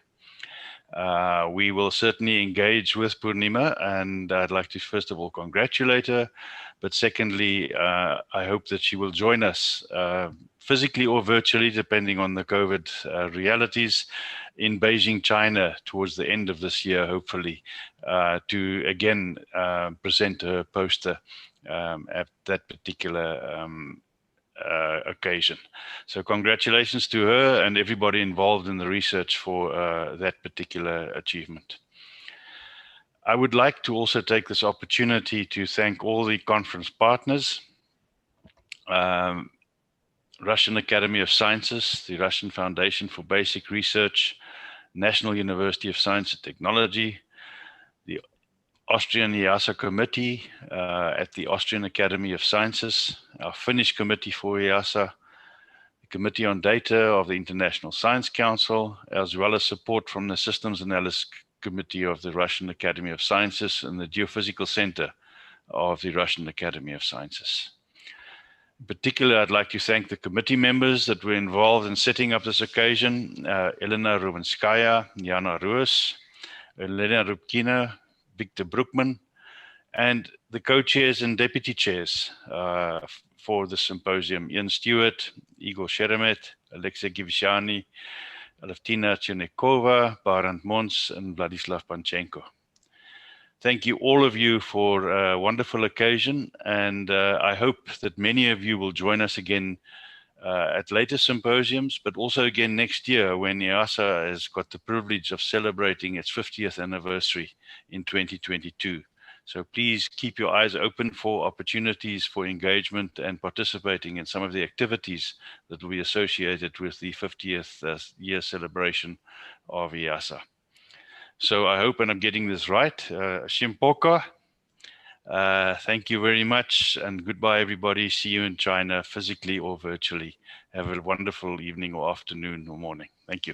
We will certainly engage with Purnima, and I'd like to first of all congratulate her, but secondly, I hope that she will join us physically or virtually, depending on the COVID realities, in Beijing, China, towards the end of this year, hopefully, to again present her poster at that particular occasion. So congratulations to her and everybody involved in the research for that particular achievement. I would like to also take this opportunity to thank all the conference partners, Russian Academy of Sciences, the Russian Foundation for Basic Research, National University of Science and Technology, the Austrian IIASA Committee at the Austrian Academy of Sciences, our Finnish Committee for IIASA, the Committee on Data of the International Science Council, as well as support from the Systems Analysis Committee of the Russian Academy of Sciences and the Geophysical Center of the Russian Academy of Sciences. In particular, I'd like to thank the committee members that were involved in setting up this occasion, Elena Rubinskaya, Jana Ruas, Elena Rybkina, Victor Brookman, and the co-chairs and deputy chairs for the symposium: Ian Stewart, Igor Sheremet, Alexei Givishani, Alevtina Chernekova, Barend Mons, and Vladislav Panchenko. Thank you, all of you, for a wonderful occasion, and I hope that many of you will join us again at later symposiums, but also again next year when IIASA has got the privilege of celebrating its 50th anniversary in 2022. So please keep your eyes open for opportunities for engagement and participating in some of the activities that will be associated with the 50th year celebration of IIASA. So I hope, and I'm getting this right, Shimpoka. Thank you very much, and goodbye, everybody. See you in China, physically or virtually. Have a wonderful evening or afternoon or morning. Thank you.